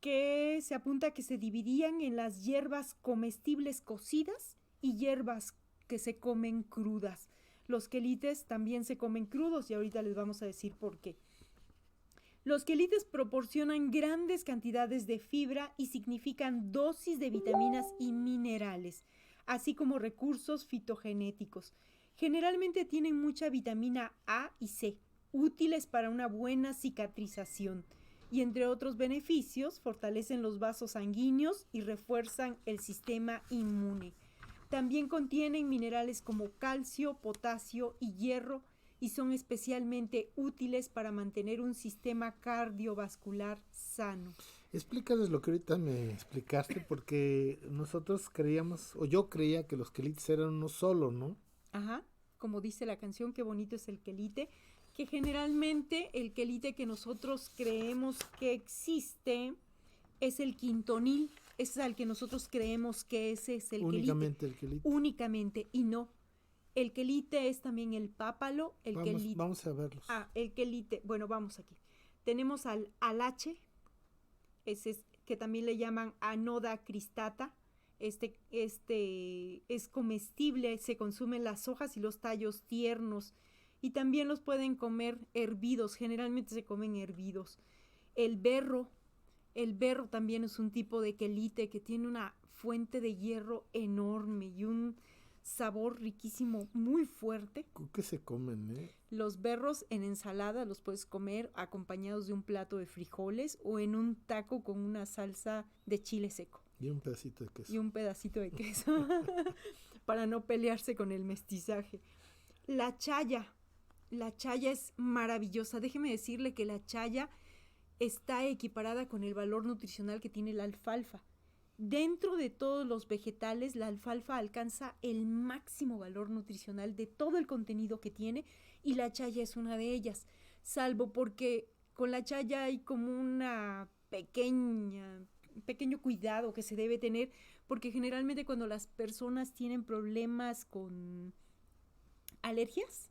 que se apunta que se dividían en las hierbas comestibles cocidas y hierbas que se comen crudas. Los quelites también se comen crudos y ahorita les vamos a decir por qué. Los quelites proporcionan grandes cantidades de fibra y significan dosis de vitaminas y minerales, así como recursos fitogenéticos. Generalmente tienen mucha vitamina A y C, útiles para una buena cicatrización. Y entre otros beneficios, fortalecen los vasos sanguíneos y refuerzan el sistema inmune. También contienen minerales como calcio, potasio y hierro y son especialmente útiles para mantener un sistema cardiovascular sano.
Explícales lo que ahorita me explicaste, porque nosotros creíamos, o yo creía que los quelites eran uno solo, ¿no?
Ajá, como dice la canción, qué bonito es el quelite, que generalmente el quelite que nosotros creemos que existe es el quintonil, ese es al que nosotros creemos que ese es el
únicamente
quelite.
El quelite.
Únicamente, y no. El quelite es también el pápalo, quelite.
Vamos a verlos.
El quelite, bueno, vamos aquí. Tenemos al alache, ese es, que también le llaman Anoda cristata. Este es comestible, se consumen las hojas y los tallos tiernos y también los pueden comer hervidos, generalmente se comen hervidos. El berro también es un tipo de quelite que tiene una fuente de hierro enorme y un sabor riquísimo, muy fuerte.
¿Qué se comen,
Los berros en ensalada los puedes comer acompañados de un plato de frijoles o en un taco con una salsa de chile seco.
Y un pedacito de queso.
Para no pelearse con el mestizaje. La chaya es maravillosa. Déjeme decirle que la chaya está equiparada con el valor nutricional que tiene la alfalfa. Dentro de todos los vegetales, la alfalfa alcanza el máximo valor nutricional de todo el contenido que tiene y la chaya es una de ellas, salvo porque con la chaya hay como un pequeño cuidado que se debe tener, porque generalmente cuando las personas tienen problemas con alergias,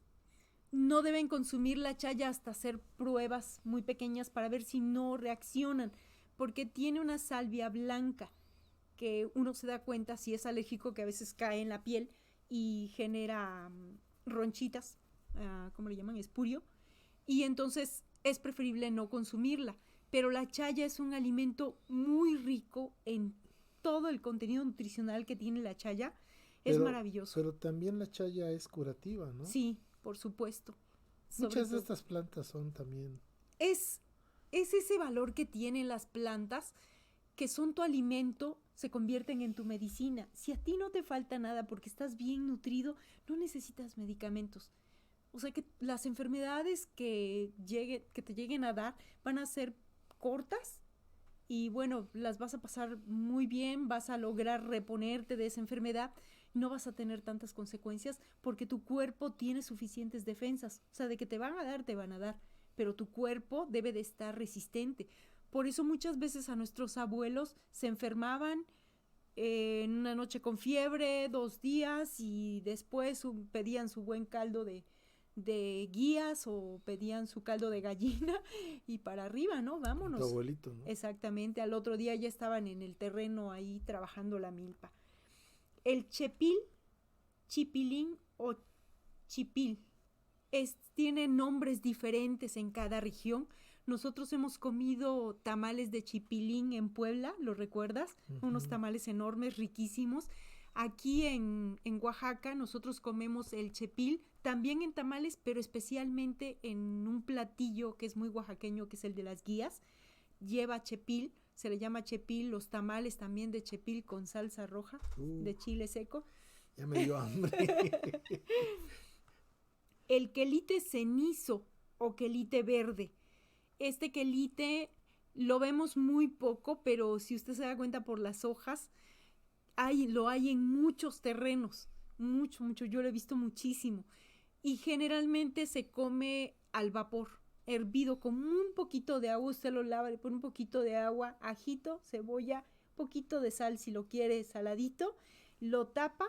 no deben consumir la chaya hasta hacer pruebas muy pequeñas para ver si no reaccionan, porque tiene una salvia blanca que uno se da cuenta si es alérgico, que a veces cae en la piel y genera ronchitas, ¿cómo le llaman? Espurio, y entonces es preferible no consumirla. Pero la chaya es un alimento muy rico en todo el contenido nutricional que tiene la chaya. Es maravilloso.
Pero también la chaya es curativa, ¿no?
Sí, por supuesto.
Muchas de estas plantas son también...
Es ese valor que tienen las plantas, que son tu alimento, se convierten en tu medicina. Si a ti no te falta nada porque estás bien nutrido, no necesitas medicamentos. O sea que las enfermedades que te lleguen a dar van a ser cortas y bueno, las vas a pasar muy bien, vas a lograr reponerte de esa enfermedad, no vas a tener tantas consecuencias porque tu cuerpo tiene suficientes defensas. O sea, de que te van a dar, te van a dar, pero tu cuerpo debe de estar resistente. Por eso muchas veces a nuestros abuelos se enfermaban en una noche con fiebre, 2 días, y después pedían su buen caldo de guías o pedían su caldo de gallina y para arriba, ¿no? Vámonos.
Tu abuelito, ¿no?
Exactamente, al otro día ya estaban en el terreno ahí trabajando la milpa. El chepil, chipilín o chipil tiene nombres diferentes en cada región. Nosotros hemos comido tamales de chipilín en Puebla, ¿lo recuerdas? Unos tamales enormes, riquísimos. Aquí en Oaxaca nosotros comemos el chepil, también en tamales, pero especialmente en un platillo que es muy oaxaqueño, que es el de las guías. Lleva chepil, se le llama chepil, los tamales también de chepil con salsa roja, de chile seco.
Ya me dio hambre.
El quelite cenizo o quelite verde. Este quelite lo vemos muy poco, pero si usted se da cuenta por las hojas, lo hay en muchos terrenos, mucho, yo lo he visto muchísimo. Y generalmente se come al vapor, hervido con un poquito de agua, usted lo lava, le pone un poquito de agua, ajito, cebolla, poquito de sal si lo quiere saladito, lo tapa,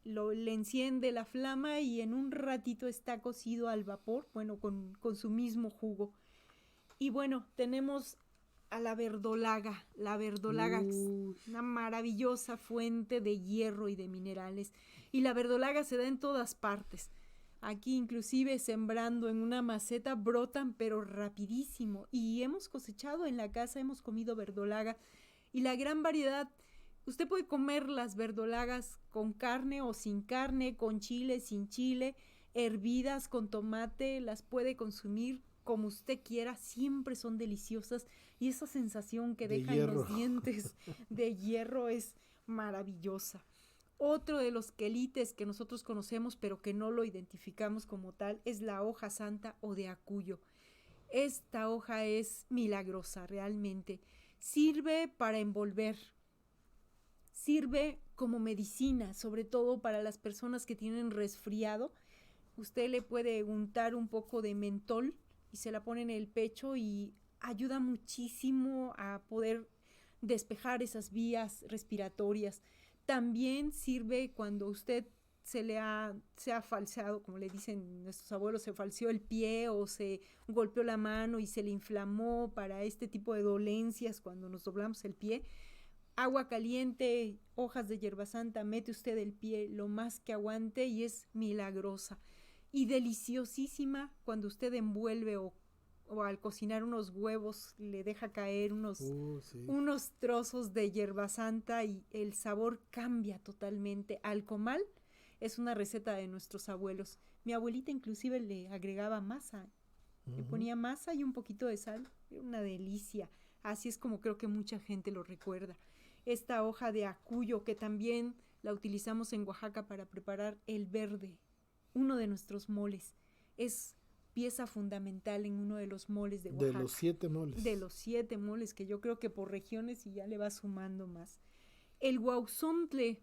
le enciende la flama y en un ratito está cocido al vapor, bueno, con su mismo jugo. Y bueno, tenemos a la verdolaga. La verdolaga es una maravillosa fuente de hierro y de minerales. Y la verdolaga se da en todas partes. Aquí inclusive sembrando en una maceta brotan pero rapidísimo. Y hemos cosechado en la casa, hemos comido verdolaga. Y la gran variedad, usted puede comer las verdolagas con carne o sin carne, con chile, sin chile, hervidas con tomate, las puede consumir como usted quiera, siempre son deliciosas y esa sensación que dejan en los dientes de hierro es maravillosa. Otro de los quelites que nosotros conocemos pero que no lo identificamos como tal es la hoja santa o de acuyo. Esta hoja es milagrosa realmente. Sirve para envolver, sirve como medicina, sobre todo para las personas que tienen resfriado. Usted le puede untar un poco de mentol y se la pone en el pecho y ayuda muchísimo a poder despejar esas vías respiratorias. También sirve cuando usted se ha falseado, como le dicen nuestros abuelos, se falseó el pie o se golpeó la mano y se le inflamó para este tipo de dolencias cuando nos doblamos el pie. Agua caliente, hojas de hierba santa, mete usted el pie lo más que aguante y es milagrosa. Y deliciosísima cuando usted envuelve o al cocinar unos huevos le deja caer unos trozos de hierba santa y el sabor cambia totalmente. Al comal es una receta de nuestros abuelos. Mi abuelita inclusive le agregaba masa, le ponía masa y un poquito de sal, era una delicia. Así es como creo que mucha gente lo recuerda. Esta hoja de acuyo que también la utilizamos en Oaxaca para preparar el verde, uno de nuestros moles, es pieza fundamental en uno de los moles de Oaxaca.
De los 7 moles.
De los 7 moles, que yo creo que por regiones y ya le va sumando más. El huauzontle.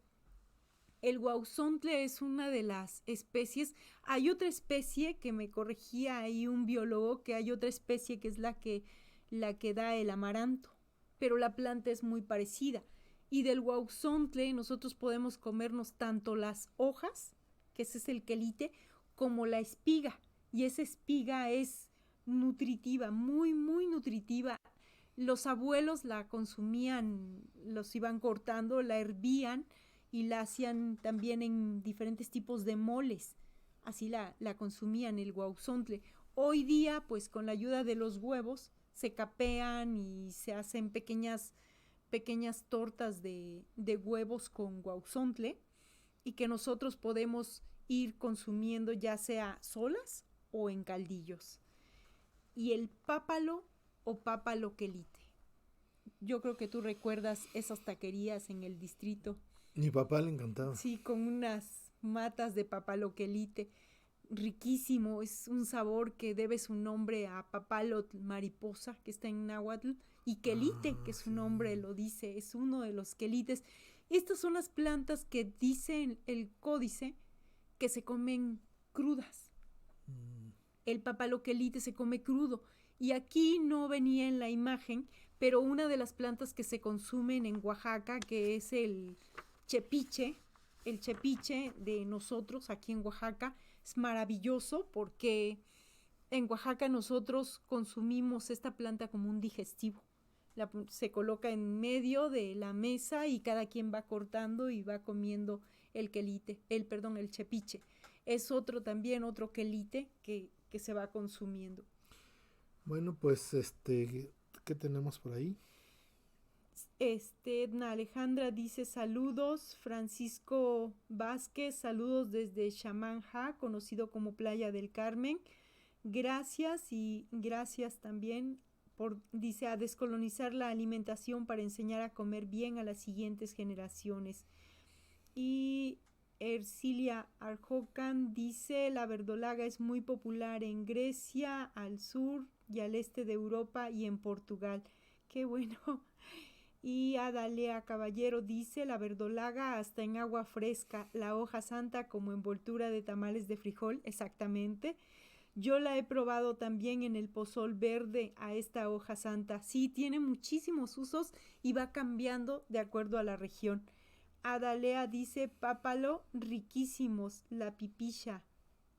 El huauzontle es una de las especies. Hay otra especie que me corregía ahí un biólogo, que hay otra especie que es la que da el amaranto, pero la planta es muy parecida. Y del huauzontle nosotros podemos comernos tanto las hojas, que ese es el quelite, como la espiga. Y esa espiga es nutritiva, muy, muy nutritiva. Los abuelos la consumían, los iban cortando, la hervían y la hacían también en diferentes tipos de moles. Así la consumían, el huauzontle. Hoy día, pues con la ayuda de los huevos, se capean y se hacen pequeñas tortas de huevos con huauzontle y que nosotros podemos ir consumiendo ya sea solas o en caldillos. Y el pápalo o pápalo quelite. Yo creo que tú recuerdas esas taquerías en el distrito.
Mi papá le encantaba.
Sí, con unas matas de pápalo quelite. Riquísimo, es un sabor que debe su nombre a papalotl mariposa, que está en náhuatl, y quelite, que su nombre lo dice, es uno de los quelites. Estas son las plantas que dice el códice que se comen crudas. El papaloquelite se come crudo. Y aquí no venía en la imagen, pero una de las plantas que se consumen en Oaxaca, que es el chepiche de nosotros aquí en Oaxaca, es maravilloso porque en Oaxaca nosotros consumimos esta planta como un digestivo. Se coloca en medio de la mesa y cada quien va cortando y va comiendo el chepiche. Es otro quelite que se va consumiendo.
Bueno, pues ¿qué tenemos por ahí?
Edna Alejandra dice saludos. Francisco Vázquez, saludos desde Chamanja, conocido como Playa del Carmen. Gracias y gracias también dice, a descolonizar la alimentación para enseñar a comer bien a las siguientes generaciones. Y Ercilia Arjocan dice, la verdolaga es muy popular en Grecia, al sur y al este de Europa y en Portugal. ¡Qué bueno! Y Adalea Caballero dice, la verdolaga hasta en agua fresca, la hoja santa como envoltura de tamales de frijol, exactamente. Yo la he probado también en el pozol verde a esta hoja santa. Sí, tiene muchísimos usos y va cambiando de acuerdo a la región. Adalea dice, pápalo, riquísimos, la pipicha,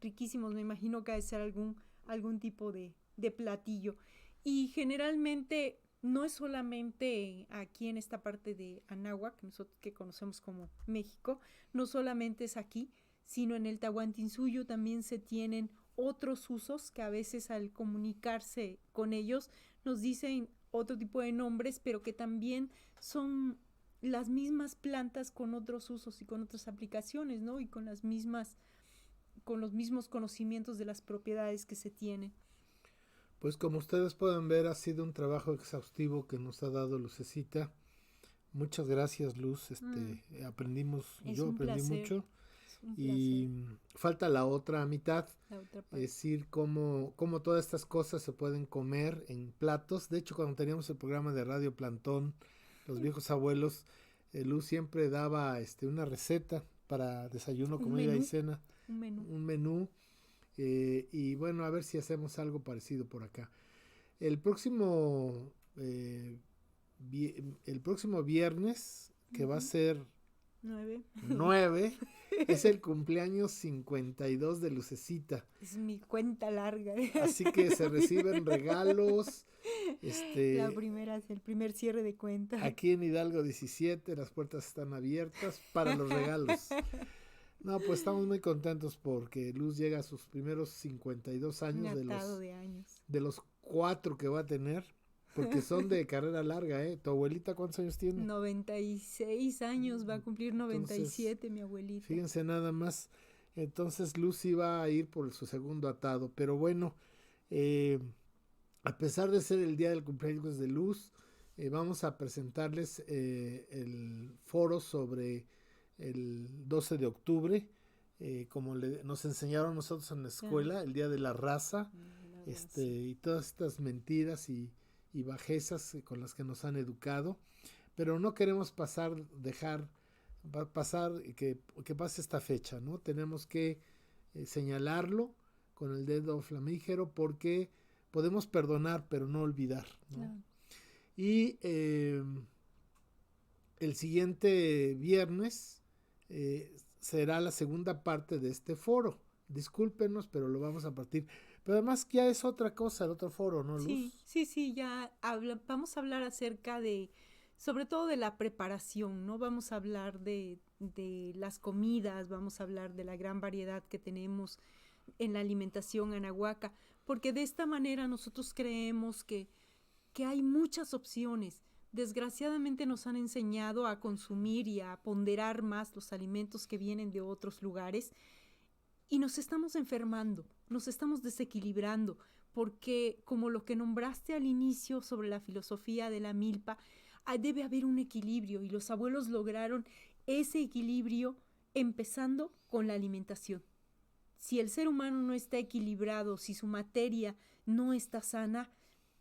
riquísimos, me imagino que ha de ser algún tipo de platillo. Y generalmente no es solamente aquí en esta parte de Anáhuac, nosotros que conocemos como México, no solamente es aquí, sino en el Tahuantinsuyo también se tienen otros usos que a veces al comunicarse con ellos nos dicen otro tipo de nombres, pero que también son las mismas plantas con otros usos y con otras aplicaciones, ¿no? Y con los mismos conocimientos de las propiedades que se tienen.
Pues como ustedes pueden ver, ha sido un trabajo exhaustivo que nos ha dado Lucecita. Muchas gracias, Luz. Yo aprendí mucho. Y falta la otra mitad, es decir, cómo todas estas cosas se pueden comer en platos. De hecho, cuando teníamos el programa de Radio Plantón, los viejos abuelos, Luz siempre daba una receta para desayuno, comida y cena. Un menú. Y bueno, a ver si hacemos algo parecido por acá. El próximo viernes, que va a ser 9 es el cumpleaños 52 de Lucecita.
Es mi cuenta larga.
Así que se reciben regalos.
La primera es el primer cierre de cuenta.
Aquí en Hidalgo 17 las puertas están abiertas para los regalos. No, pues estamos muy contentos porque Luz llega a sus primeros 52 años de los 4 que va a tener, porque son de carrera larga, ¿eh? ¿Tu abuelita cuántos años tiene?
96 años, va a cumplir 97. Entonces, mi abuelita.
Fíjense nada más. Entonces Luz iba a ir por su segundo atado, pero bueno, a pesar de ser el día del cumpleaños de Luz, vamos a presentarles el foro sobre el 12 de octubre, como nos enseñaron nosotros en la escuela, el Día de la Raza, y todas estas mentiras y bajezas con las que nos han educado, pero no queremos dejar pasar que pase esta fecha, ¿no? Tenemos que señalarlo con el dedo flamígero porque podemos perdonar pero no olvidar, ¿no? Claro. Y el siguiente viernes será la segunda parte de este foro. Discúlpenos, pero lo vamos a partir. Pero además ya es otra cosa, el otro foro, ¿no, Luz?
Sí, ya vamos a hablar acerca sobre todo de la preparación, ¿no? Vamos a hablar de las comidas, vamos a hablar de la gran variedad que tenemos en la alimentación anahuaca, porque de esta manera nosotros creemos que hay muchas opciones. Desgraciadamente nos han enseñado a consumir y a ponderar más los alimentos que vienen de otros lugares y nos estamos enfermando, nos estamos desequilibrando, porque como lo que nombraste al inicio sobre la filosofía de la milpa, debe haber un equilibrio y los abuelos lograron ese equilibrio empezando con la alimentación. Si el ser humano no está equilibrado, si su materia no está sana,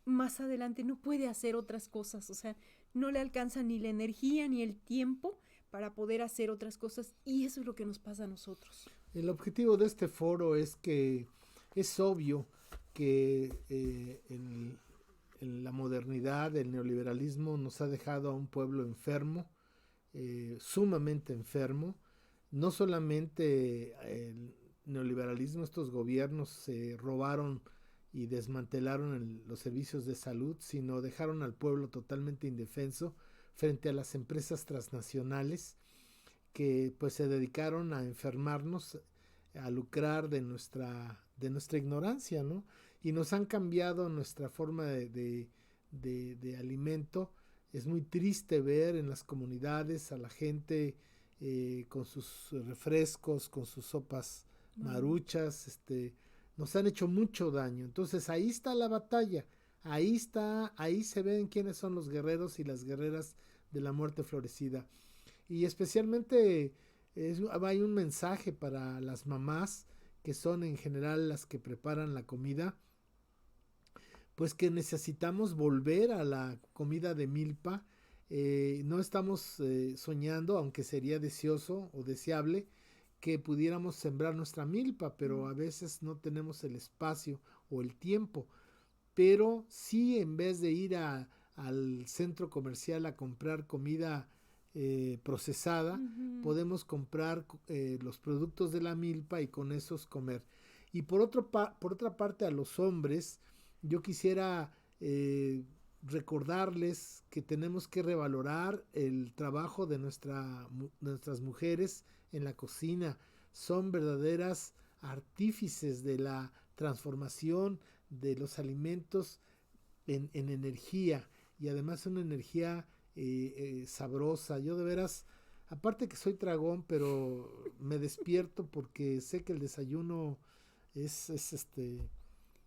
más adelante no puede hacer otras cosas, o sea, no le alcanza ni la energía ni el tiempo para poder hacer otras cosas, y eso es lo que nos pasa a nosotros.
El objetivo de este foro es que es obvio que en la modernidad, el neoliberalismo nos ha dejado a un pueblo enfermo, sumamente enfermo. No solamente el neoliberalismo, estos gobiernos se robaron y desmantelaron los servicios de salud, sino dejaron al pueblo totalmente indefenso frente a las empresas transnacionales que pues se dedicaron a enfermarnos, a lucrar de nuestra ignorancia, ¿no? Y nos han cambiado nuestra forma de alimento. Es muy triste ver en las comunidades a la gente con sus refrescos, con sus sopas maruchas, nos han hecho mucho daño. Entonces ahí está la batalla, ahí se ven quiénes son los guerreros y las guerreras de la muerte florecida. Y especialmente hay un mensaje para las mamás, que son en general las que preparan la comida, pues que necesitamos volver a la comida de milpa. No estamos soñando, aunque sería deseoso o deseable, que pudiéramos sembrar nuestra milpa, pero a veces no tenemos el espacio o el tiempo. Pero sí, en vez de ir al centro comercial a comprar comida procesada, podemos comprar los productos de la milpa y con esos comer. Y por otra parte, a los hombres, yo quisiera recordarles que tenemos que revalorar el trabajo de nuestras mujeres en la cocina. Son verdaderas artífices de la transformación de los alimentos en energía, y además una energía sabrosa. Yo de veras, aparte que soy tragón, pero me despierto porque sé que el desayuno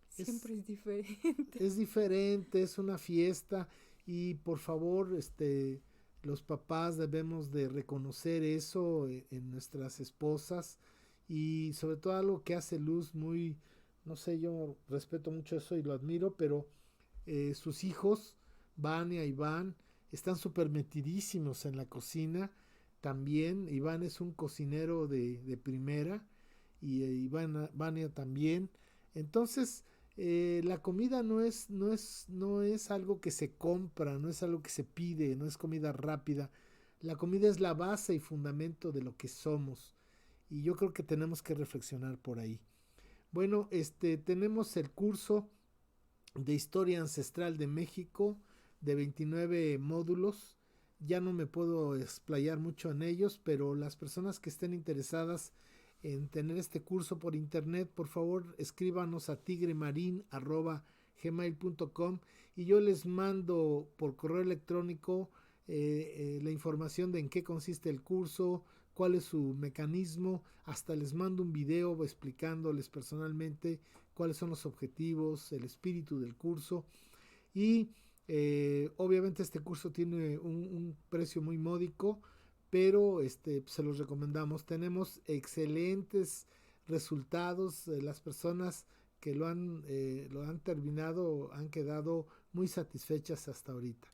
siempre es diferente.
Es diferente, es una fiesta, y por favor, los papás debemos de reconocer eso en nuestras esposas, y sobre todo algo que hace Luz muy, no sé, yo respeto mucho eso y lo admiro, pero sus hijos, Vania y Iván, están súper metidísimos en la cocina. También Iván es un cocinero de primera, y Vania también. Entonces, la comida no es algo que se compra, no es algo que se pide, no es comida rápida. La comida es la base y fundamento de lo que somos, y yo creo que tenemos que reflexionar por ahí. Bueno, tenemos el curso de Historia Ancestral de México de 29 módulos. Ya no me puedo explayar mucho en ellos, pero las personas que estén interesadas en tener este curso por internet, por favor escríbanos a tigremarin@gmail.com, y yo les mando por correo electrónico la información de en qué consiste el curso, cuál es su mecanismo. Hasta les mando un video explicándoles personalmente cuáles son los objetivos, el espíritu del curso. Y obviamente este curso tiene un precio muy módico, pero se los recomendamos. Tenemos excelentes resultados. Las personas que lo han terminado han quedado muy satisfechas hasta ahorita.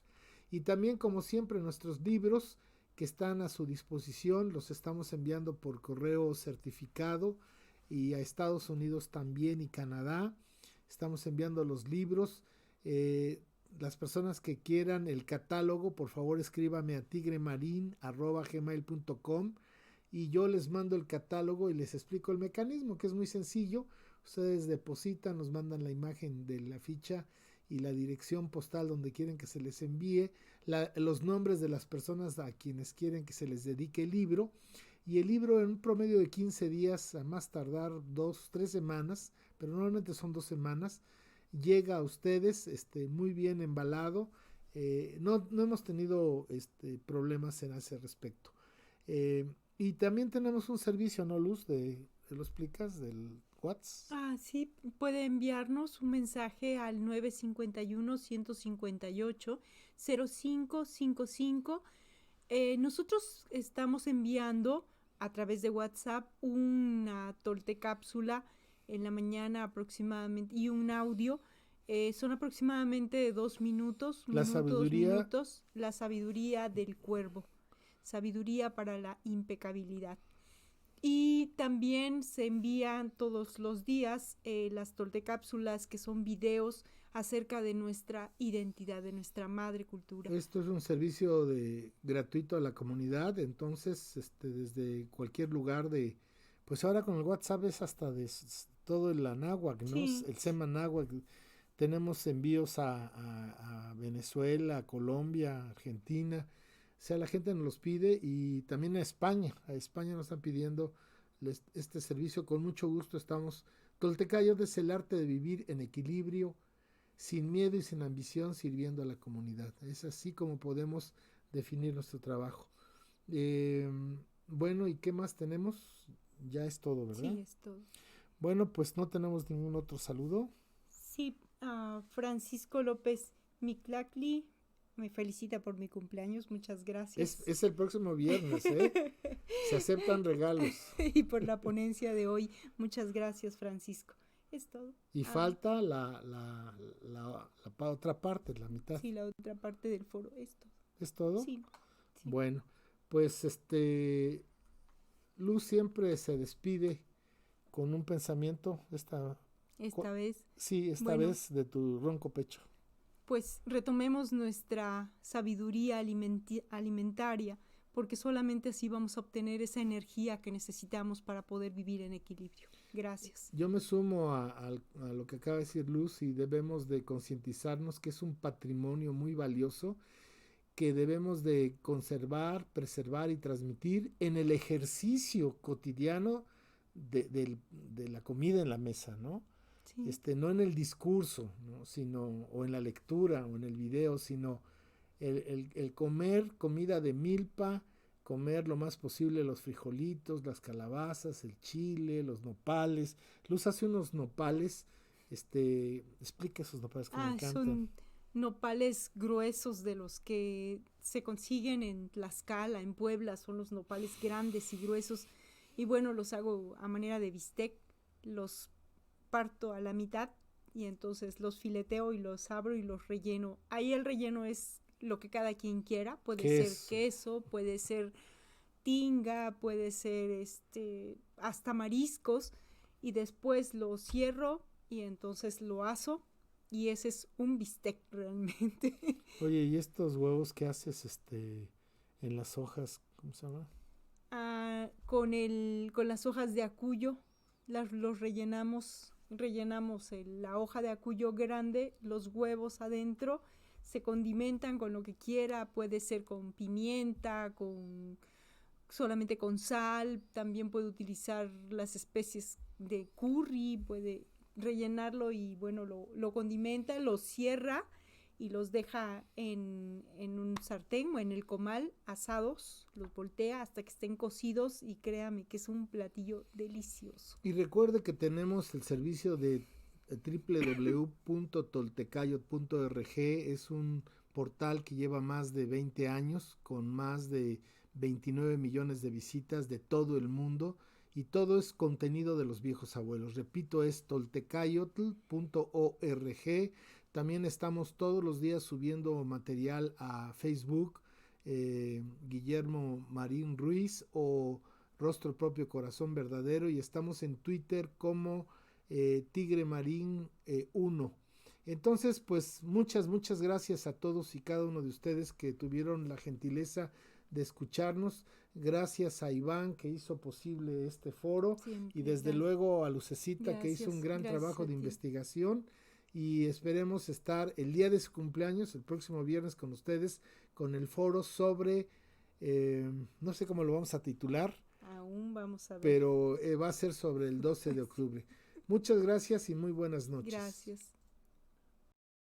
Y también, como siempre, nuestros libros que están a su disposición los estamos enviando por correo certificado, y a Estados Unidos también y Canadá. Estamos enviando los libros. Las personas que quieran el catálogo, por favor escríbame a tigremarin@gmail.com, y yo les mando el catálogo y les explico el mecanismo, que es muy sencillo. Ustedes depositan, nos mandan la imagen de la ficha y la dirección postal donde quieren que se les envíe, los nombres de las personas a quienes quieren que se les dedique el libro, y el libro en un promedio de 15 días, a más tardar 2-3 semanas, pero normalmente son 2 semanas, llega a ustedes muy bien embalado. No hemos tenido problemas en ese respecto. Y también tenemos un servicio, ¿no, Luz? ¿Lo explicas del WhatsApp?
Sí, puede enviarnos un mensaje al 951-158-0555. Nosotros estamos enviando a través de WhatsApp una toltecápsula en la mañana aproximadamente, y un audio Son aproximadamente 2 minutos,
La sabiduría,
2 minutos. La sabiduría del cuervo, sabiduría para la impecabilidad. Y también se envían todos los días las toltecápsulas, que son videos acerca de nuestra identidad, de nuestra madre cultura.
esto es un servicio gratuito a la comunidad, entonces desde cualquier lugar pues ahora con el WhatsApp es hasta todo el anáhuac, ¿no?
Sí,
El SEMA náhuac. Tenemos envíos a Venezuela, a Colombia, Argentina. O sea, la gente nos los pide, y también a España. A España nos están pidiendo este servicio. Con mucho gusto estamos. Toltecayot es el arte de vivir en equilibrio, sin miedo y sin ambición, sirviendo a la comunidad. Es así como podemos definir nuestro trabajo. Bueno, ¿y qué más tenemos? Ya es todo, ¿verdad?
sí, es todo.
Bueno, pues no tenemos ningún otro saludo.
Sí, Francisco López Miclacli me felicita por mi cumpleaños, muchas gracias.
Es el próximo viernes, ¿eh? Se aceptan regalos.
Y por la ponencia de hoy, muchas gracias, Francisco. Es todo.
Y falta la otra parte, la mitad.
Sí, la otra parte del foro, es todo.
¿Es todo?
Sí, sí.
Bueno, pues Luz siempre se despide con un pensamiento.
Esta vez.
Sí, esta vez de tu ronco pecho.
Pues retomemos nuestra sabiduría alimentaria, porque solamente así vamos a obtener esa energía que necesitamos para poder vivir en equilibrio. Gracias.
Yo me sumo a lo que acaba de decir Luz, y debemos de concientizarnos que es un patrimonio muy valioso que debemos de conservar, preservar y transmitir en el ejercicio cotidiano de la comida en la mesa, ¿no?
Sí.
No en el discurso, ¿no? Sino, o en la lectura o en el video, sino el comer comida de milpa, comer lo más posible los frijolitos, las calabazas, el chile, los nopales. Luz hace unos nopales, explica esos nopales que me encantan.
Son nopales gruesos, de los que se consiguen en Tlaxcala, en Puebla. Son los nopales grandes y gruesos, y bueno, los hago a manera de bistec. Los parto a la mitad y entonces los fileteo y los abro y los relleno. Ahí el relleno es lo que cada quien quiera. Puede ser queso, puede ser tinga, puede ser hasta mariscos, y después lo cierro y entonces lo aso, y ese es un bistec realmente.
Oye, ¿y estos huevos que haces en las hojas, cómo se llama?
Con las hojas de acuyo, los rellenamos la hoja de acuyo grande, los huevos adentro, se condimentan con lo que quiera. Puede ser con pimienta, solamente con sal. También puede utilizar las especies de curry, puede rellenarlo y bueno, lo condimenta, lo cierra y los deja en un sartén o en el comal asados, los voltea hasta que estén cocidos, y créame que es un platillo delicioso.
Y recuerde que tenemos el servicio de www.toltecayot.org. Es un portal que lleva más de 20 años, con más de 29 millones de visitas de todo el mundo, y todo es contenido de los viejos abuelos. Repito, es toltecayotl.org. También estamos todos los días subiendo material a Facebook, Guillermo Marín Ruiz o Rostro Propio Corazón Verdadero, y estamos en Twitter como Tigre Marín 1. Entonces, pues muchas gracias a todos y cada uno de ustedes que tuvieron la gentileza de escucharnos. Gracias a Iván, que hizo posible este foro.
Siempre,
Y desde luego a Lucecita, que hizo un gran trabajo de investigación. Y esperemos estar el día de su cumpleaños, el próximo viernes, con ustedes, con el foro sobre, no sé cómo lo vamos a titular.
Aún vamos a ver.
Pero va a ser sobre el 12 de octubre. Muchas gracias y muy buenas noches.
Gracias.